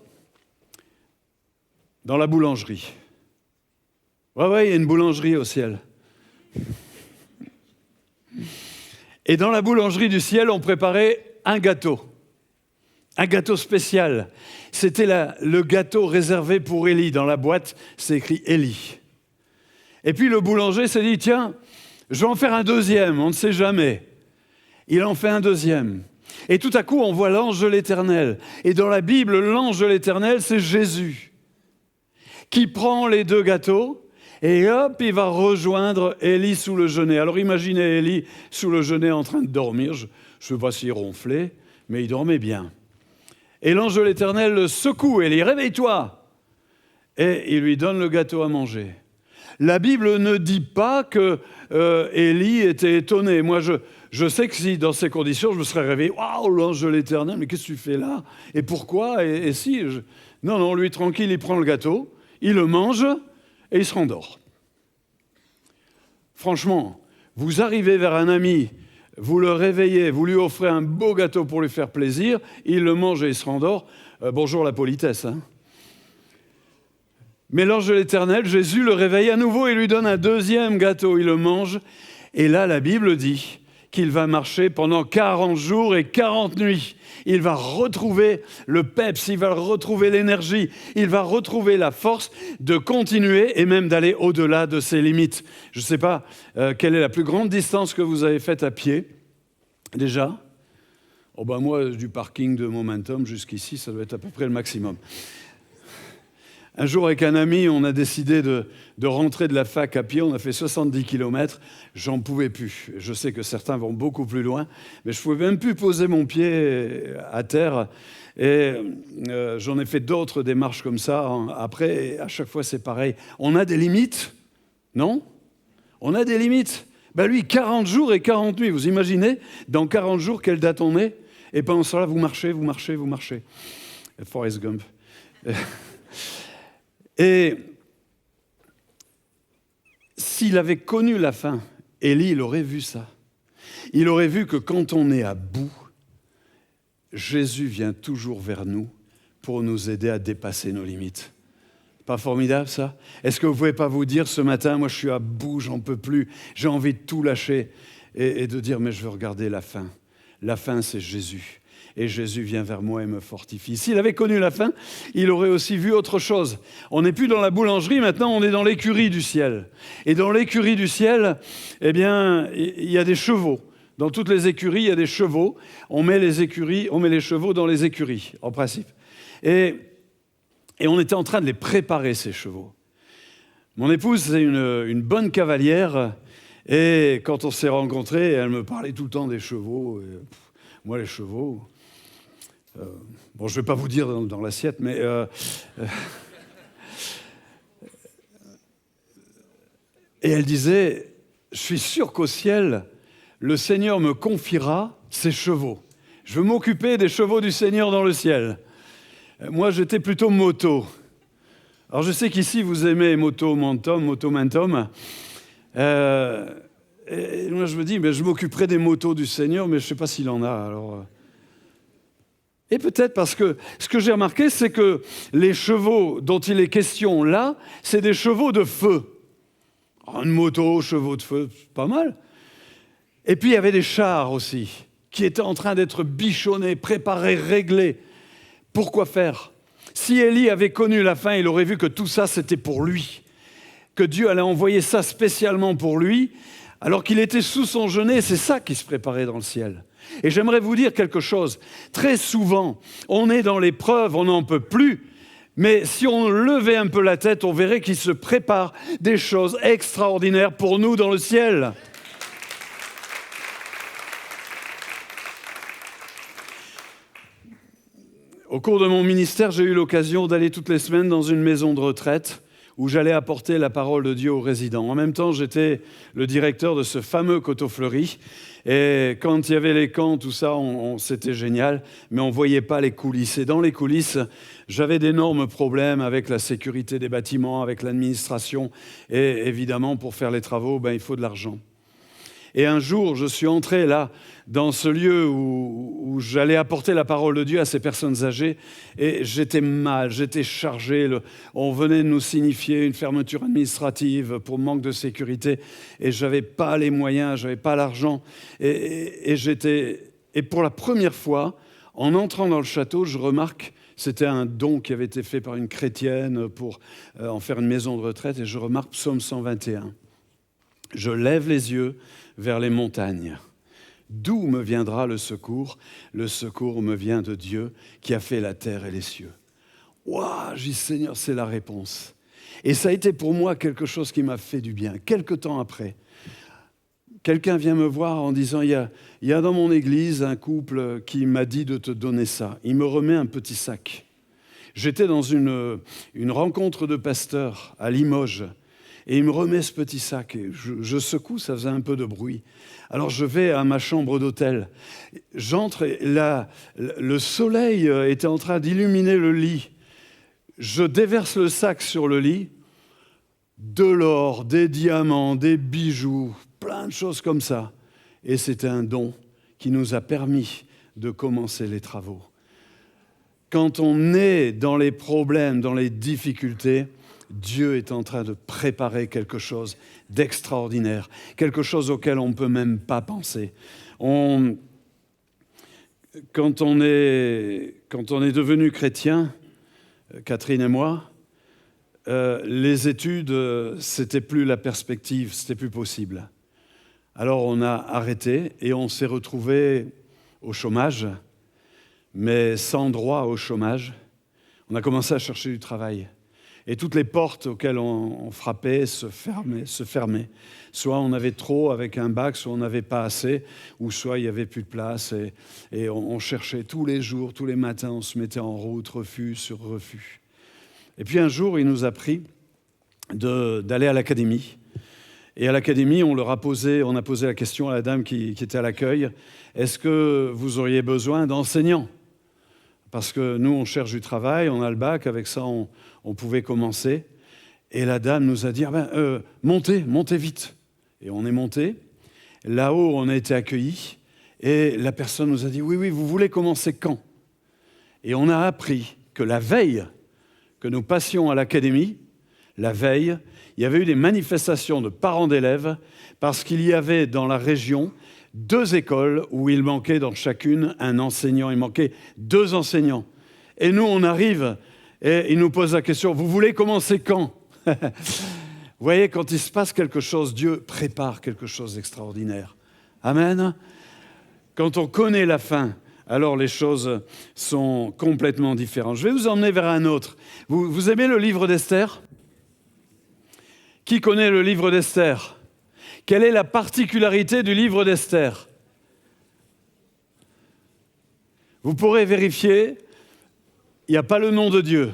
dans la boulangerie. Ouais, il y a une boulangerie au ciel. Et dans la boulangerie du ciel, on préparait un gâteau spécial. C'était le gâteau réservé pour Élie. Dans la boîte, c'est écrit Élie. Et puis le boulanger s'est dit, tiens, je vais en faire un deuxième, on ne sait jamais. Il en fait un deuxième. Et tout à coup, on voit l'ange de l'Éternel. Et dans la Bible, l'ange de l'Éternel, c'est Jésus, qui prend les deux gâteaux et hop, il va rejoindre Élie sous le genêt. Alors imaginez Élie sous le genêt en train de dormir. Je ne sais pas s'il ronflait, mais il dormait bien. Et l'ange de l'Éternel le secoue. Élie, réveille-toi. Et il lui donne le gâteau à manger. La Bible ne dit pas que Élie était étonné. Moi, je sais que si, dans ces conditions, je me serais réveillé, « Waouh, l'ange de l'Éternel, mais qu'est-ce que tu fais là? Et pourquoi? Et si Non, lui, tranquille, il prend le gâteau, il le mange et il se rendort. Franchement, vous arrivez vers un ami vous le réveillez, vous lui offrez un beau gâteau pour lui faire plaisir, il le mange et il se rendort. Bonjour la politesse, hein. Mais l'ange de l'Éternel, Jésus, le réveille à nouveau et lui donne un deuxième gâteau. Il le mange. Et là, la Bible dit qu'il va marcher pendant 40 jours et 40 nuits. Il va retrouver le peps, il va retrouver l'énergie, il va retrouver la force de continuer et même d'aller au-delà de ses limites. Je ne sais pas quelle est la plus grande distance que vous avez faite à pied, déjà. Oh ben moi, du parking de Momentum jusqu'ici, ça doit être à peu près le maximum. Un jour, avec un ami, on a décidé de rentrer de la fac à pied. On a fait 70 km. J'en pouvais plus. Je sais que certains vont beaucoup plus loin, mais je ne pouvais même plus poser mon pied à terre. Et j'en ai fait d'autres démarches comme ça. Après, à chaque fois, c'est pareil. On a des limites, non ? On a des limites. Ben lui, 40 jours et 40 nuits. Vous imaginez, dans 40 jours, quelle date on est ? Et pendant ce temps-là, vous marchez. Forrest Gump. Et s'il avait connu la fin, Élie, il aurait vu ça. Il aurait vu que quand on est à bout, Jésus vient toujours vers nous pour nous aider à dépasser nos limites. Pas formidable ça ? Est-ce que vous ne pouvez pas vous dire ce matin, moi je suis à bout, j'en peux plus, j'ai envie de tout lâcher et de dire mais je veux regarder la fin. La fin c'est Jésus. Et Jésus vient vers moi et me fortifie. S'il avait connu la fin, il aurait aussi vu autre chose. On n'est plus dans la boulangerie, maintenant on est dans l'écurie du ciel. Et dans l'écurie du ciel, eh bien, il y a des chevaux. Dans toutes les écuries, il y a des chevaux. On met les chevaux dans les écuries, en principe. Et on était en train de les préparer, ces chevaux. Mon épouse, c'est une bonne cavalière. Et quand on s'est rencontrés, elle me parlait tout le temps des chevaux. Et, moi, les chevaux... je ne vais pas vous dire dans l'assiette, mais... Et elle disait, je suis sûr qu'au ciel, le Seigneur me confiera ses chevaux. Je veux m'occuper des chevaux du Seigneur dans le ciel. Moi, j'étais plutôt moto. Alors, je sais qu'ici, vous aimez Motomentum. Et moi, je me dis, mais je m'occuperai des motos du Seigneur, mais je ne sais pas s'il en a. Alors... Et peut-être parce que ce que j'ai remarqué, c'est que les chevaux dont il est question là, c'est des chevaux de feu. Une moto, chevaux de feu, c'est pas mal. Et puis il y avait des chars aussi, qui étaient en train d'être bichonnés, préparés, réglés. Pourquoi faire ? Si Élie avait connu la fin, il aurait vu que tout ça, c'était pour lui. Que Dieu allait envoyer ça spécialement pour lui, alors qu'il était sous son genêt, c'est ça qui se préparait dans le ciel. Et j'aimerais vous dire quelque chose. Très souvent, on est dans l'épreuve, on n'en peut plus. Mais si on levait un peu la tête, on verrait qu'il se prépare des choses extraordinaires pour nous dans le ciel. Au cours de mon ministère, j'ai eu l'occasion d'aller toutes les semaines dans une maison de retraite où j'allais apporter la parole de Dieu aux résidents. En même temps, j'étais le directeur de ce fameux Coteau Fleuri. Et quand il y avait les camps, tout ça, c'était génial, mais on ne voyait pas les coulisses. Et dans les coulisses, j'avais d'énormes problèmes avec la sécurité des bâtiments, avec l'administration. Et évidemment, pour faire les travaux, il faut de l'argent. Et un jour, je suis entré là, dans ce lieu où j'allais apporter la parole de Dieu à ces personnes âgées, et j'étais mal, j'étais chargé. On venait de nous signifier une fermeture administrative pour manque de sécurité, et je n'avais pas les moyens, je n'avais pas l'argent. Et pour la première fois, en entrant dans le château, je remarque, c'était un don qui avait été fait par une chrétienne pour en faire une maison de retraite, et je remarque Psaume 121. Je lève les yeux vers les montagnes. D'où me viendra le secours ? Le secours me vient de Dieu qui a fait la terre et les cieux. Waouh, j'ai dit Seigneur, c'est la réponse. Et ça a été pour moi quelque chose qui m'a fait du bien. Quelque temps après, quelqu'un vient me voir en disant, il y a dans mon église un couple qui m'a dit de te donner ça. Il me remet un petit sac. J'étais dans une rencontre de pasteurs à Limoges. Et il me remet ce petit sac, et je secoue, ça faisait un peu de bruit. Alors je vais à ma chambre d'hôtel. J'entre, et là, le soleil était en train d'illuminer le lit. Je déverse le sac sur le lit, de l'or, des diamants, des bijoux, plein de choses comme ça. Et c'est un don qui nous a permis de commencer les travaux. Quand on est dans les problèmes, dans les difficultés, Dieu est en train de préparer quelque chose d'extraordinaire, quelque chose auquel on ne peut même pas penser. Quand on est devenu chrétien, Catherine et moi, les études, c'était plus la perspective, c'était plus possible. Alors on a arrêté et on s'est retrouvés au chômage, mais sans droit au chômage. On a commencé à chercher du travail. Et toutes les portes auxquelles on frappait se fermaient. Soit on avait trop avec un bac, soit on n'avait pas assez, ou soit il n'y avait plus de place. Et on cherchait tous les jours, tous les matins, on se mettait en route, refus sur refus. Et puis un jour, il nous a pris d'aller à l'académie. Et à l'académie, on a posé la question à la dame qui était à l'accueil, est-ce que vous auriez besoin d'enseignants ? Parce que nous, on cherche du travail, on a le bac, avec ça, on pouvait commencer. Et la dame nous a dit, montez vite. Et on est monté. Là-haut, on a été accueillis. Et la personne nous a dit, oui, vous voulez commencer quand ? Et on a appris que la veille que nous passions à l'académie, la veille, il y avait eu des manifestations de parents d'élèves parce qu'il y avait dans la région 2 écoles où il manquait dans chacune un enseignant. Il manquait 2 enseignants. Et nous, on arrive et il nous pose la question, vous voulez commencer quand ? Vous voyez, quand il se passe quelque chose, Dieu prépare quelque chose d'extraordinaire. Amen. Quand on connaît la fin, alors les choses sont complètement différentes. Je vais vous emmener vers un autre. Vous aimez le livre d'Esther ? Qui connaît le livre d'Esther ? Quelle est la particularité du livre d'Esther ? Vous pourrez vérifier, il n'y a pas le nom de Dieu,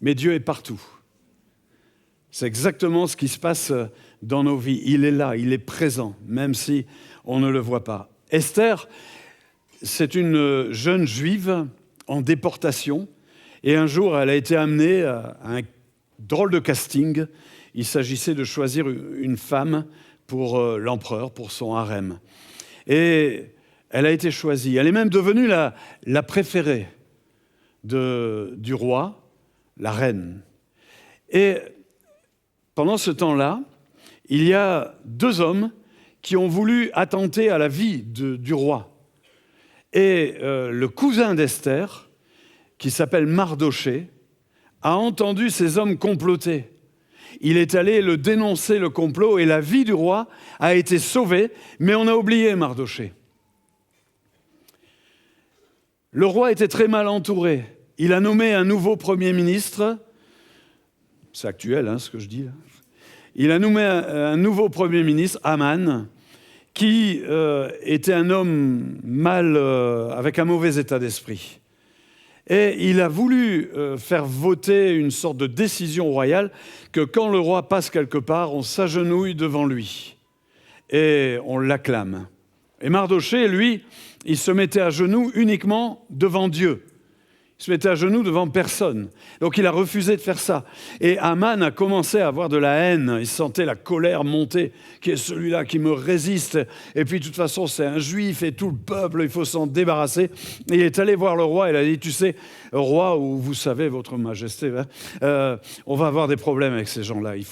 mais Dieu est partout. C'est exactement ce qui se passe dans nos vies. Il est là, il est présent, même si on ne le voit pas. Esther, c'est une jeune juive en déportation, et un jour, elle a été amenée à un drôle de casting. Il s'agissait de choisir une femme pour l'empereur, pour son harem. Et elle a été choisie. Elle est même devenue la préférée du roi, la reine. Et pendant ce temps-là, il y a 2 hommes qui ont voulu attenter à la vie du roi. Et le cousin d'Esther, qui s'appelle Mardoché, a entendu ces hommes comploter. Il est allé le dénoncer, le complot, et la vie du roi a été sauvée, mais on a oublié Mardoché. Le roi était très mal entouré. Il a nommé un nouveau Premier ministre. C'est actuel, ce que je dis là. Il a nommé un nouveau Premier ministre, Aman, qui était un homme avec un mauvais état d'esprit. Et il a voulu faire voter une sorte de décision royale que quand le roi passe quelque part, on s'agenouille devant lui et on l'acclame. Et Mardoché, lui, il se mettait à genoux uniquement devant Dieu. Il se mettait à genoux devant personne. Donc il a refusé de faire ça. Et Aman a commencé à avoir de la haine. Il sentait la colère monter. Qui est celui-là qui me résiste ? Et puis de toute façon, c'est un juif et tout le peuple, il faut s'en débarrasser. Et il est allé voir le roi. Il a dit, tu sais, roi, ou vous savez, votre majesté, on va avoir des problèmes avec ces gens-là. Il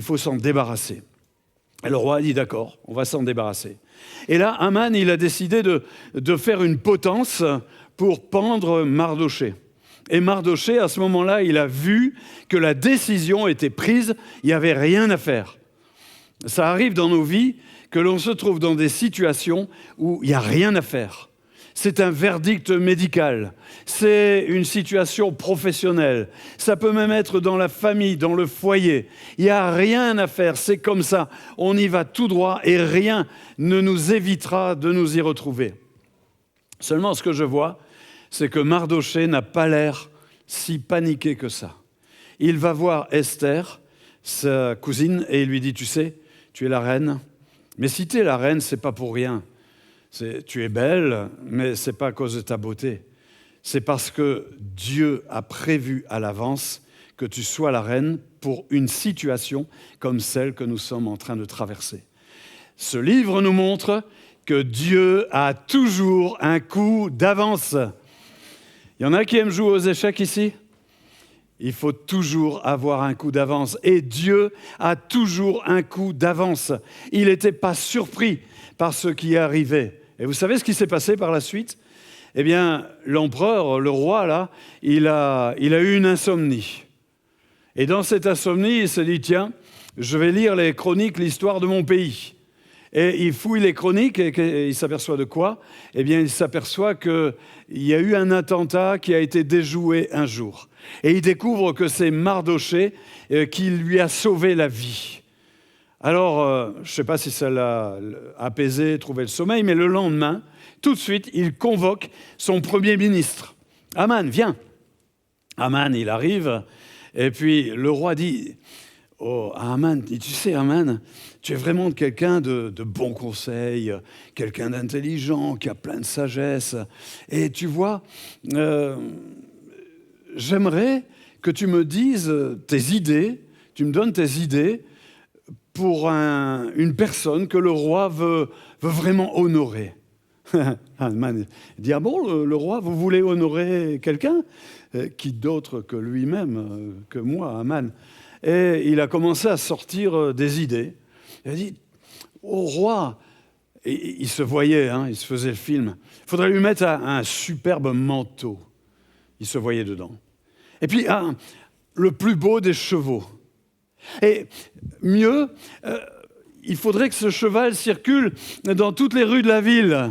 faut s'en débarrasser. Et le roi a dit, d'accord, on va s'en débarrasser. Et là, Aman, il a décidé de faire une potence pour pendre Mardoché. Et Mardoché, à ce moment-là, il a vu que la décision était prise, il n'y avait rien à faire. Ça arrive dans nos vies que l'on se trouve dans des situations où il n'y a rien à faire. C'est un verdict médical, c'est une situation professionnelle, ça peut même être dans la famille, dans le foyer. Il n'y a rien à faire, c'est comme ça, on y va tout droit et rien ne nous évitera de nous y retrouver. Seulement, ce que je vois, c'est que Mardoché n'a pas l'air si paniqué que ça. Il va voir Esther, sa cousine, et il lui dit, tu sais, tu es la reine, mais si tu es la reine, c'est pas pour rien. Tu es belle, mais c'est pas à cause de ta beauté. C'est parce que Dieu a prévu à l'avance que tu sois la reine pour une situation comme celle que nous sommes en train de traverser. Ce livre nous montre que Dieu a toujours un coup d'avance. Il y en a qui aiment jouer aux échecs ici ? Il faut toujours avoir un coup d'avance. Et Dieu a toujours un coup d'avance. Il n'était pas surpris par ce qui arrivait. Et vous savez ce qui s'est passé par la suite ? Eh bien, l'empereur, le roi, là, il a eu une insomnie. Et dans cette insomnie, il s'est dit, tiens, je vais lire les chroniques, l'histoire de mon pays. Et il fouille les chroniques et il s'aperçoit de quoi ? Eh bien, il s'aperçoit qu'il y a eu un attentat qui a été déjoué un jour. Et il découvre que c'est Mardochée qui lui a sauvé la vie. Alors, je ne sais pas si ça l'a apaisé, trouvé le sommeil, mais le lendemain, tout de suite, il convoque son premier ministre. Aman, viens. Aman, il arrive, et puis le roi dit... Oh, Aman, tu sais, Aman, tu es vraiment quelqu'un de bon conseil, quelqu'un d'intelligent, qui a plein de sagesse. Et tu vois, j'aimerais que tu me dises tes idées, tu me donnes tes idées pour une personne que le roi veut vraiment honorer. Aman dit, ah bon, le roi, vous voulez honorer quelqu'un ? Qui d'autre que lui-même, que moi, Aman ? Et il a commencé à sortir des idées. Il a dit, au roi, et il se voyait, il se faisait le film, il faudrait lui mettre un superbe manteau. Il se voyait dedans. Et puis, le plus beau des chevaux. Et mieux, il faudrait que ce cheval circule dans toutes les rues de la ville.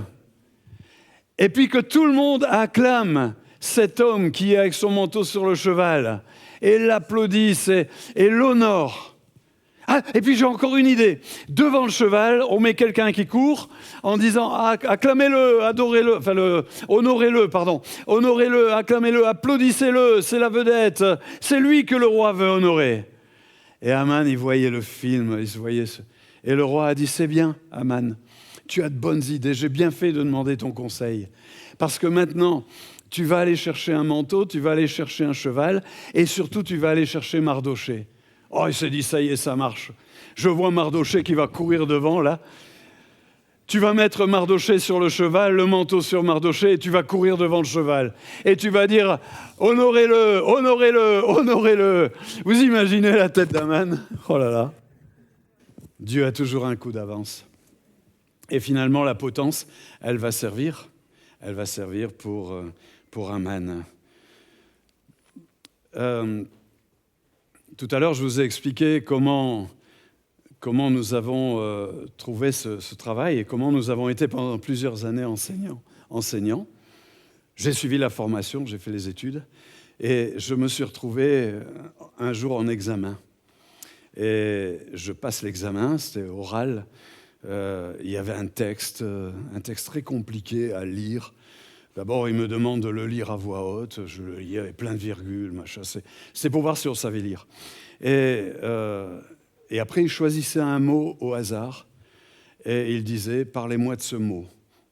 Et puis que tout le monde acclame cet homme qui est avec son manteau sur le cheval. Et l'applaudissent et l'honorent. Ah, et puis j'ai encore une idée. Devant le cheval, on met quelqu'un qui court en disant acclamez-le, adorez-le, honorez-le, honorez-le, acclamez-le, applaudissez-le, c'est la vedette, c'est lui que le roi veut honorer. Et Aman, il voyait le film, il se voyait. Et le roi a dit, c'est bien, Aman, tu as de bonnes idées, j'ai bien fait de demander ton conseil. Parce que maintenant, tu vas aller chercher un manteau, tu vas aller chercher un cheval, et surtout, tu vas aller chercher Mardochée. Oh, il s'est dit, ça y est, ça marche. Je vois Mardochée qui va courir devant, là. Tu vas mettre Mardochée sur le cheval, le manteau sur Mardochée, et tu vas courir devant le cheval. Et tu vas dire, honorez-le, honorez-le, honorez-le. Vous imaginez la tête d'Aman ? Oh là là. Dieu a toujours un coup d'avance. Et finalement, la potence, elle va servir pour Aman. Tout à l'heure, je vous ai expliqué comment nous avons trouvé ce travail et comment nous avons été pendant plusieurs années enseignants. J'ai suivi la formation, j'ai fait les études et je me suis retrouvé un jour en examen. Et je passe l'examen, c'était oral. Il y avait un texte très compliqué à lire. D'abord, il me demande de le lire à voix haute. Je le lis avec plein de virgules, machin. C'est pour voir si on savait lire. Et après, il choisissait un mot au hasard. Et il disait, parlez-moi de ce mot.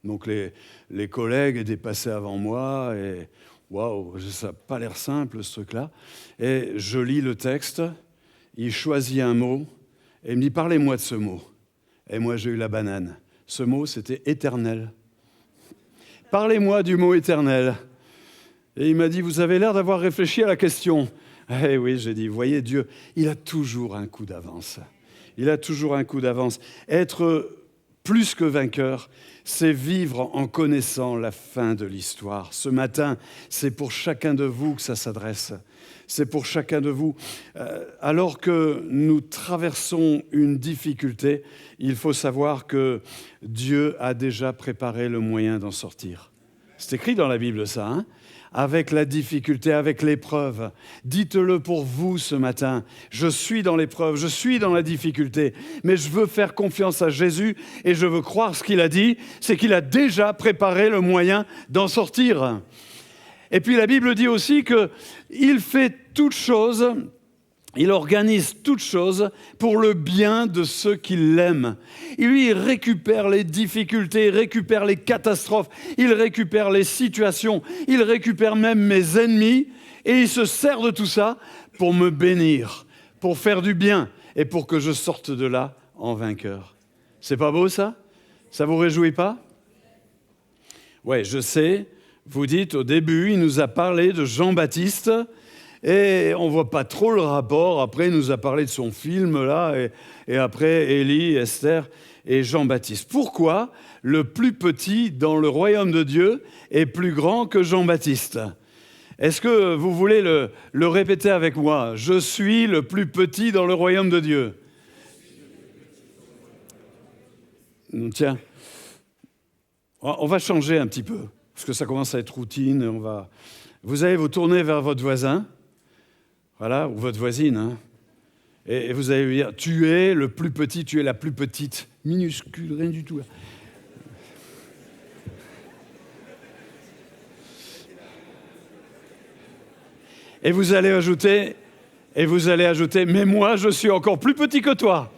Donc les collègues étaient passés avant moi. Et waouh, ça n'a pas l'air simple, ce truc-là. Et je lis le texte. Il choisit un mot. Et il me dit, parlez-moi de ce mot. Et moi, j'ai eu la banane. Ce mot, c'était éternel. Parlez-moi du mot éternel. Et il m'a dit, vous avez l'air d'avoir réfléchi à la question. Eh oui, j'ai dit, voyez, Dieu, il a toujours un coup d'avance. Il a toujours un coup d'avance. Être plus que vainqueur, c'est vivre en connaissant la fin de l'histoire. Ce matin, c'est pour chacun de vous que ça s'adresse. C'est pour chacun de vous. Alors que nous traversons une difficulté, il faut savoir que Dieu a déjà préparé le moyen d'en sortir. C'est écrit dans la Bible, ça, avec la difficulté, avec l'épreuve. Dites-le pour vous ce matin. Je suis dans l'épreuve, je suis dans la difficulté, mais je veux faire confiance à Jésus et je veux croire ce qu'il a dit, c'est qu'il a déjà préparé le moyen d'en sortir. Et puis la Bible dit aussi qu'il fait toutes choses, il organise toutes choses pour le bien de ceux qui l'aiment. Il récupère les difficultés, il récupère les catastrophes, il récupère les situations, il récupère même mes ennemis et il se sert de tout ça pour me bénir, pour faire du bien et pour que je sorte de là en vainqueur. C'est pas beau ça? Ça vous réjouit pas? Ouais, je sais, vous dites au début, il nous a parlé de Jean-Baptiste et on voit pas trop le rapport. Après, il nous a parlé de son film là et après Élie, Esther et Jean-Baptiste. Pourquoi le plus petit dans le royaume de Dieu est plus grand que Jean-Baptiste? Est-ce que vous voulez le répéter avec moi? Je suis le plus petit dans le royaume de Dieu. Tiens, on va changer un petit peu, parce que ça commence à être routine. Vous allez vous tourner vers votre voisin, voilà, ou votre voisine, hein, et vous allez lui dire, tu es le plus petit, tu es la plus petite, minuscule, rien du tout. Là. Et vous allez ajouter, mais moi, je suis encore plus petit que toi.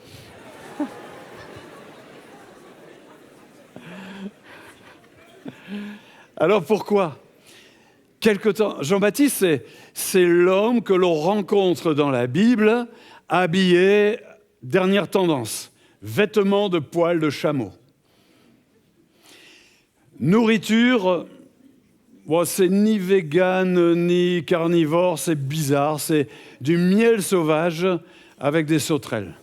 Alors pourquoi? Quelque temps, Jean-Baptiste, c'est l'homme que l'on rencontre dans la Bible, habillé, dernière tendance, vêtements de poils de chameau. Nourriture, bon, c'est ni vegan, ni carnivore, c'est bizarre, c'est du miel sauvage avec des sauterelles.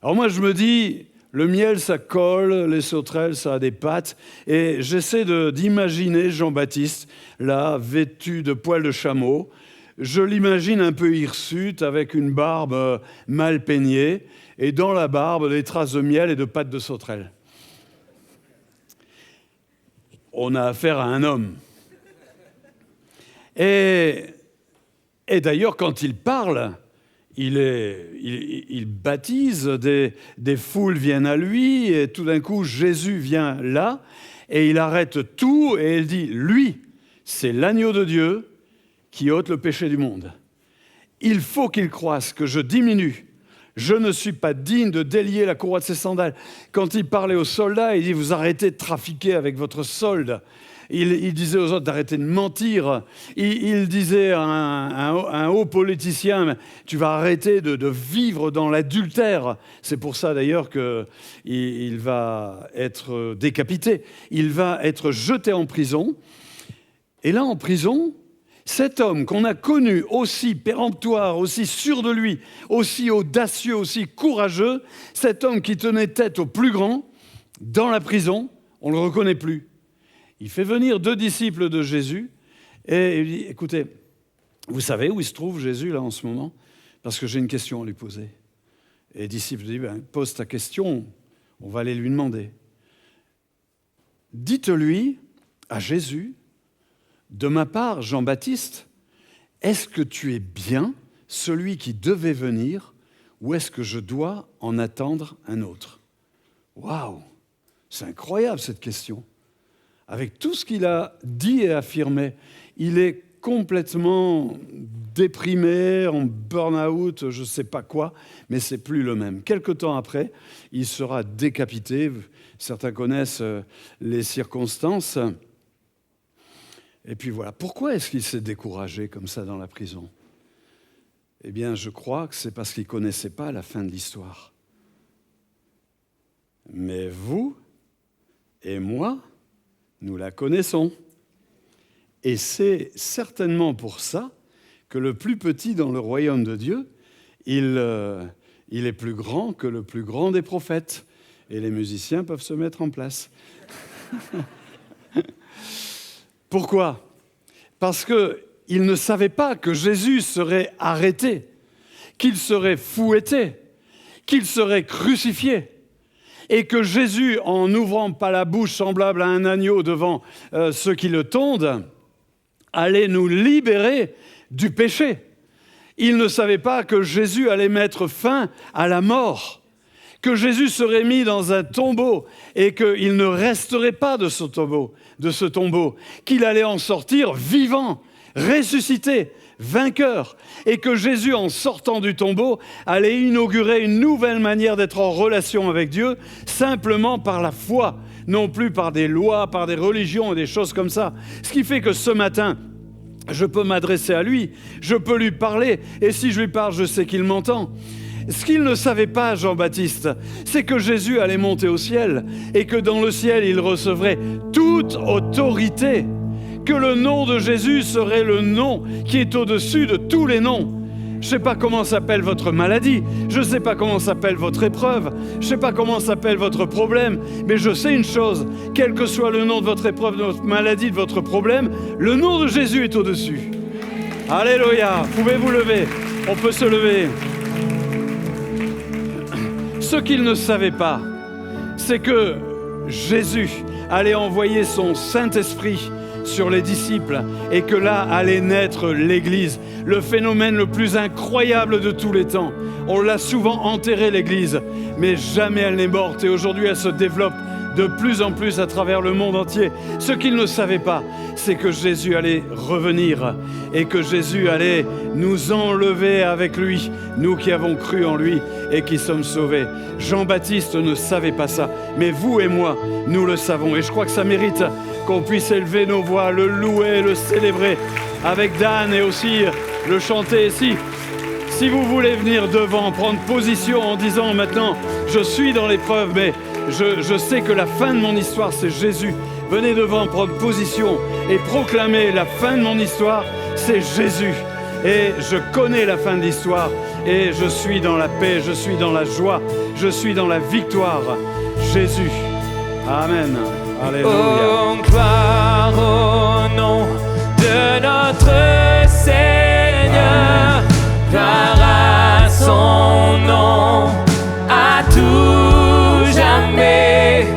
Alors moi, je me dis, le miel, ça colle, les sauterelles, ça a des pattes, et j'essaie d'imaginer Jean-Baptiste, là, vêtu de poils de chameau. Je l'imagine un peu hirsute, avec une barbe mal peignée, et dans la barbe, des traces de miel et de pattes de sauterelles. On a affaire à un homme. Et d'ailleurs, quand il parle, il baptise, des foules viennent à lui, et tout d'un coup, Jésus vient là, et il arrête tout, et il dit, lui, c'est l'agneau de Dieu qui ôte le péché du monde. Il faut qu'il croisse, que je diminue. Je ne suis pas digne de délier la courroie de ses sandales. Quand il parlait aux soldats, il dit, vous arrêtez de trafiquer avec votre solde. Il disait aux autres d'arrêter de mentir. Il disait à un haut politicien, tu vas arrêter de vivre dans l'adultère. C'est pour ça d'ailleurs qu'il va être décapité. Il va être jeté en prison. Et là, en prison, cet homme qu'on a connu aussi péremptoire, aussi sûr de lui, aussi audacieux, aussi courageux, cet homme qui tenait tête au plus grand, dans la prison, on ne le reconnaît plus. Il fait venir 2 disciples de Jésus et il dit, écoutez, vous savez où il se trouve Jésus là en ce moment? Parce que j'ai une question à lui poser. Et les disciples disent, pose ta question, on va aller lui demander. Dites-lui à Jésus, de ma part, Jean-Baptiste, est-ce que tu es bien celui qui devait venir ou est-ce que je dois en attendre un autre? Waouh, c'est incroyable cette question. Avec tout ce qu'il a dit et affirmé, il est complètement déprimé, en burn-out, je ne sais pas quoi, mais ce n'est plus le même. Quelque temps après, il sera décapité. Certains connaissent les circonstances. Et puis voilà. Pourquoi est-ce qu'il s'est découragé comme ça dans la prison? Eh bien, je crois que c'est parce qu'il ne connaissait pas la fin de l'histoire. Mais vous et moi, nous la connaissons. Et c'est certainement pour ça que le plus petit dans le royaume de Dieu, il est plus grand que le plus grand des prophètes. Et les musiciens peuvent se mettre en place. Pourquoi? Parce qu'il ne savait pas que Jésus serait arrêté, qu'il serait fouetté, qu'il serait crucifié. Et que Jésus, en n'ouvrant pas la bouche semblable à un agneau devant ceux qui le tondent, allait nous libérer du péché. Il ne savait pas que Jésus allait mettre fin à la mort, que Jésus serait mis dans un tombeau et qu'il ne resterait pas de ce tombeau, qu'il allait en sortir vivant, ressuscité, vainqueur, et que Jésus, en sortant du tombeau, allait inaugurer une nouvelle manière d'être en relation avec Dieu, simplement par la foi, non plus par des lois, par des religions et des choses comme ça. Ce qui fait que ce matin, je peux m'adresser à lui, je peux lui parler, et si je lui parle, je sais qu'il m'entend. Ce qu'il ne savait pas, Jean-Baptiste, c'est que Jésus allait monter au ciel et que dans le ciel, il recevrait toute autorité. Que le nom de Jésus serait le nom qui est au-dessus de tous les noms. Je ne sais pas comment s'appelle votre maladie, je ne sais pas comment s'appelle votre épreuve, je ne sais pas comment s'appelle votre problème, mais je sais une chose, quel que soit le nom de votre épreuve, de votre maladie, de votre problème, le nom de Jésus est au-dessus. Alléluia, pouvez-vous lever? On peut se lever. Ce qu'il ne savait pas, c'est que Jésus allait envoyer son Saint-Esprit sur les disciples et que là allait naître l'Église, le phénomène le plus incroyable de tous les temps. On l'a souvent enterré, l'Église, mais jamais elle n'est morte et aujourd'hui elle se développe de plus en plus à travers le monde entier. Ce qu'ils ne savaient pas, c'est que Jésus allait revenir et que Jésus allait nous enlever avec lui, nous qui avons cru en lui et qui sommes sauvés. Jean-Baptiste ne savait pas ça, mais vous et moi, nous le savons. Et je crois que ça mérite qu'on puisse élever nos voix, le louer, le célébrer avec Dan et aussi le chanter. Si vous voulez venir devant, prendre position en disant maintenant, je suis dans l'épreuve, mais je sais que la fin de mon histoire, c'est Jésus. Venez devant, prendre position et proclamer la fin de mon histoire, c'est Jésus. Et je connais la fin de l'histoire et je suis dans la paix, je suis dans la joie, je suis dans la victoire. Jésus. Amen. Alléluia. Oh, gloire au nom de notre Seigneur, gloire à son nom, à tout jamais,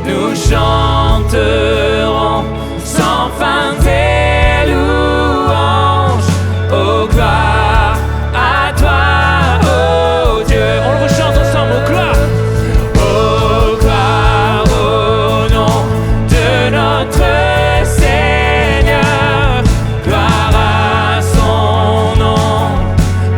nous chanterons sans fin tes louanges. Oh, gloire à toi, oh Dieu. On le rechante ensemble, oh gloire. Oh, gloire au nom de notre Seigneur, gloire à son nom,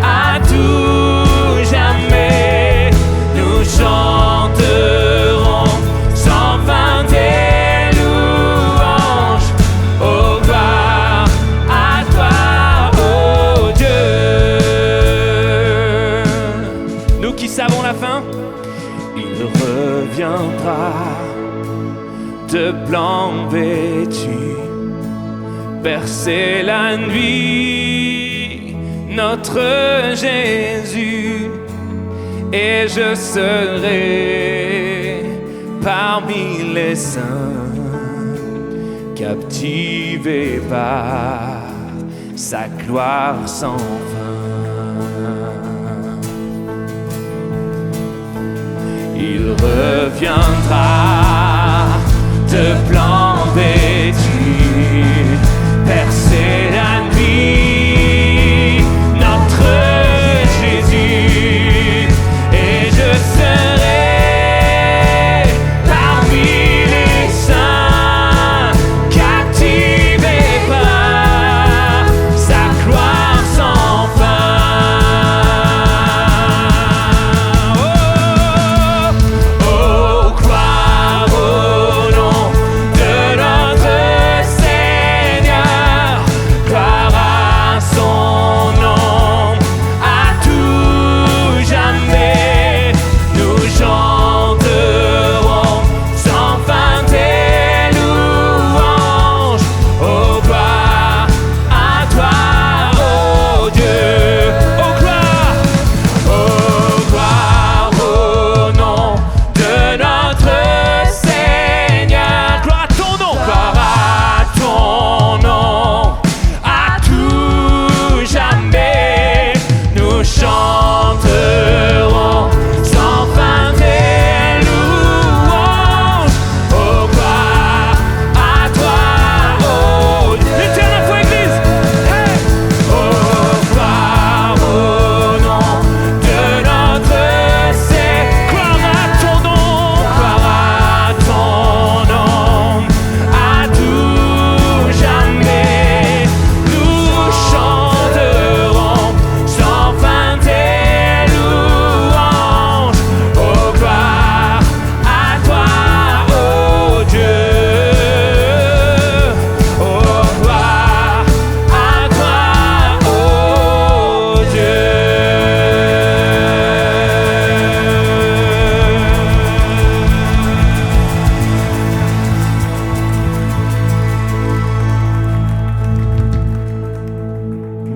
à tout jamais, nous chanterons sans fin tes louanges. Oh, gloire à toi, oh Dieu. Nous qui savons la fin, il reviendra de blanc vêtu, bercer la nuit, notre Jésus, et je serai parmi les saints, captivé par sa gloire sans fin. Il reviendra de blanc vêtu, percer la nuit, notre Jésus, et je serai parmi les saints, captivé par sa gloire sans fin. Oh, gloire au nom de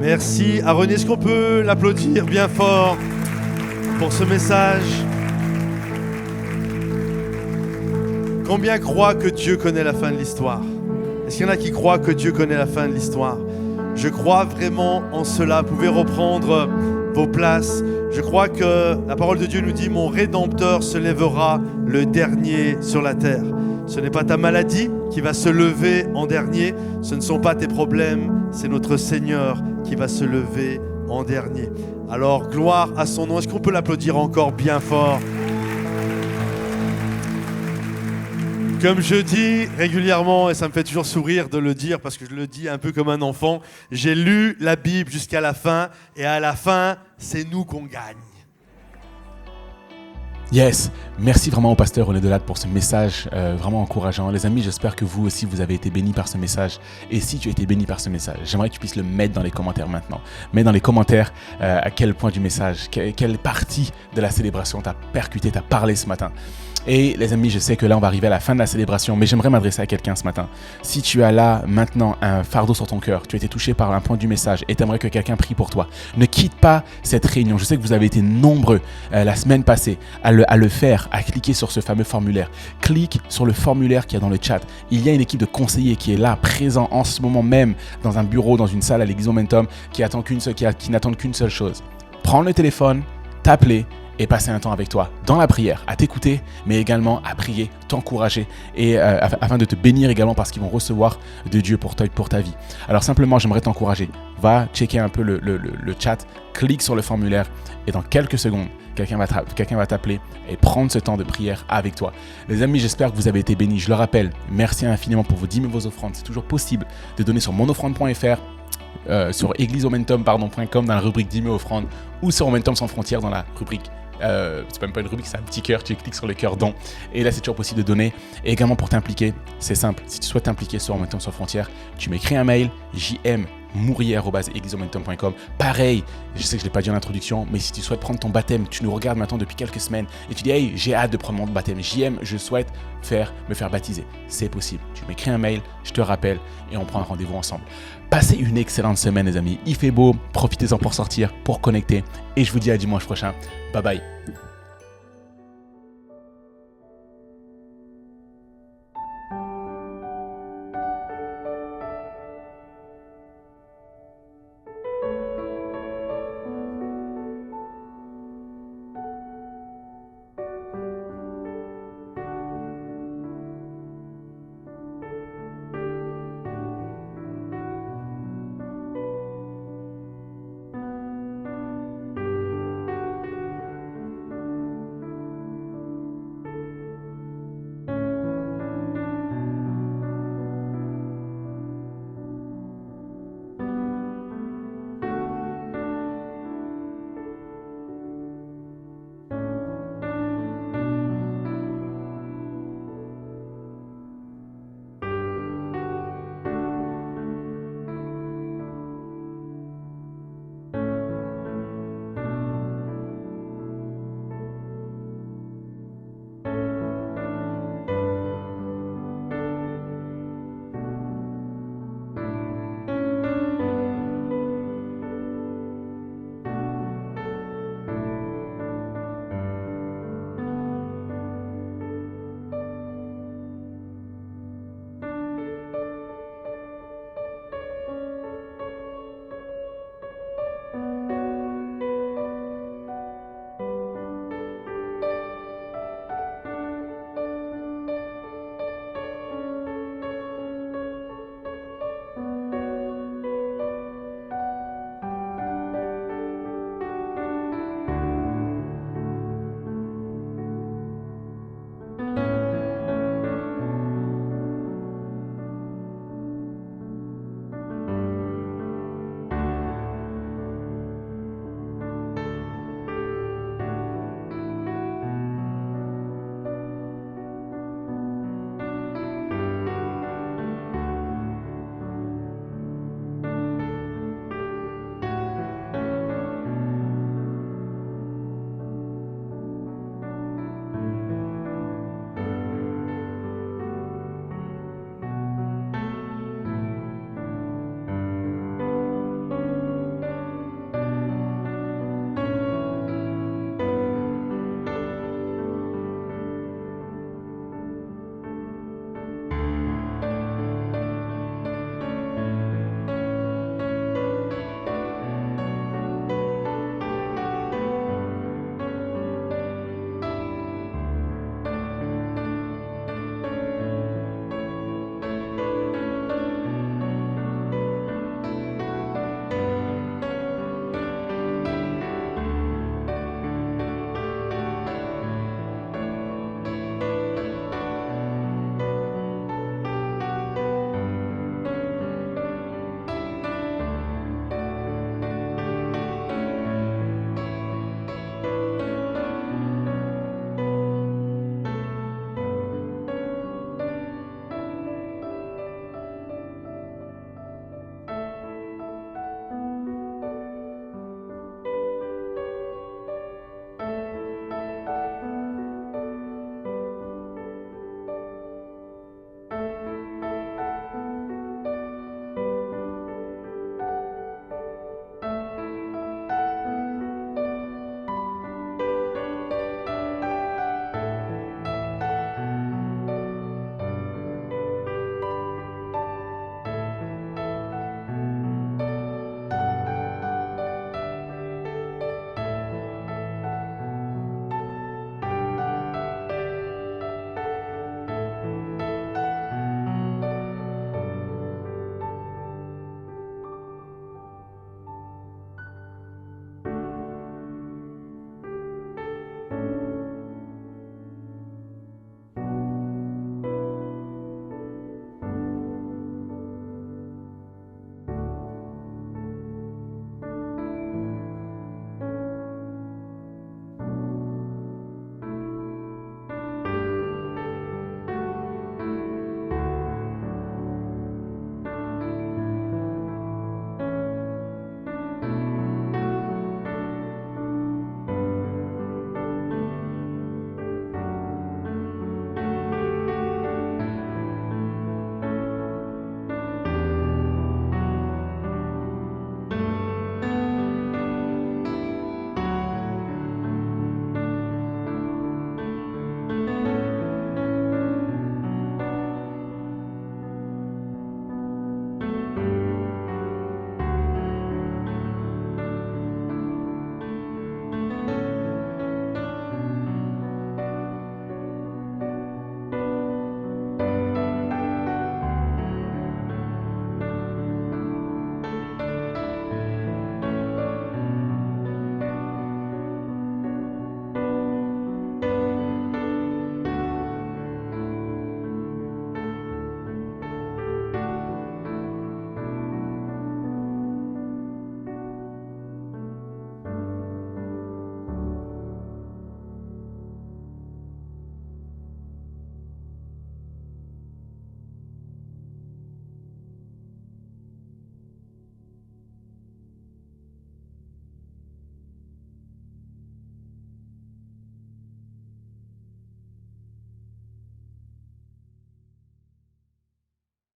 Merci à René. Est-ce qu'on peut l'applaudir bien fort pour ce message? Combien croient que Dieu connaît la fin de l'histoire? Est-ce qu'il y en a qui croient que Dieu connaît la fin de l'histoire? Je crois vraiment en cela. Vous pouvez reprendre vos places. Je crois que la parole de Dieu nous dit « Mon Rédempteur se lèvera le dernier sur la terre ». Ce n'est pas ta maladie qui va se lever en dernier. Ce ne sont pas tes problèmes. C'est notre Seigneur qui va se lever en dernier. Alors, gloire à son nom. Est-ce qu'on peut l'applaudir encore bien fort? Comme je dis régulièrement, et ça me fait toujours sourire de le dire parce que je le dis un peu comme un enfant, j'ai lu la Bible jusqu'à la fin et à la fin, c'est nous qu'on gagne. Yes, merci vraiment au pasteur René Delade pour ce message vraiment encourageant. Les amis, j'espère que vous aussi, vous avez été bénis par ce message. Et si tu as été béni par ce message, j'aimerais que tu puisses le mettre dans les commentaires maintenant. Mets dans les commentaires à quel point du message, quelle partie de la célébration t'a percuté, t'a parlé ce matin. Et les amis, je sais que là, on va arriver à la fin de la célébration, mais j'aimerais m'adresser à quelqu'un ce matin. Si tu as là, maintenant, un fardeau sur ton cœur, tu as été touché par un point du message et tu aimerais que quelqu'un prie pour toi, ne quitte pas cette réunion. Je sais que vous avez été nombreux la semaine passée à le faire, à cliquer sur ce fameux formulaire. Clique sur le formulaire qu'il y a dans le chat. Il y a une équipe de conseillers qui est là, présent en ce moment même, dans un bureau, dans une salle à l'église Momentum, qui n'attendent qu'une seule chose. Prendre le téléphone, t'appeler, et passer un temps avec toi dans la prière, à t'écouter, mais également à prier, t'encourager et afin de te bénir également parce qu'ils vont recevoir de Dieu pour ta vie. Alors simplement, j'aimerais t'encourager. Va checker un peu le chat, clique sur le formulaire et dans quelques secondes, quelqu'un va t'appeler et prendre ce temps de prière avec toi. Les amis, j'espère que vous avez été bénis. Je le rappelle, merci infiniment pour vos dîmes et vos offrandes. C'est toujours possible de donner sur monoffrande.fr. Sur eglisemomentum.com dans la rubrique Dîmes et offrandes ou sur Momentum sans frontières dans la rubrique c'est même pas une rubrique, c'est un petit cœur, tu cliques sur le cœur don et là c'est toujours possible de donner. Et également pour t'impliquer, c'est simple, si tu souhaites t'impliquer sur Momentum sans frontières, tu m'écris un mail jmmourier@eglisemomentum.com. Pareil, je sais que je l'ai pas dit en introduction, mais si tu souhaites prendre ton baptême, tu nous regardes maintenant depuis quelques semaines et tu dis hey, j'ai hâte de prendre mon baptême, je souhaite me faire baptiser, c'est possible. Tu m'écris un mail, je te rappelle et on prend un rendez-vous ensemble. Passez une excellente semaine les amis, il fait beau, profitez-en pour sortir, pour connecter et je vous dis à dimanche prochain. Bye bye.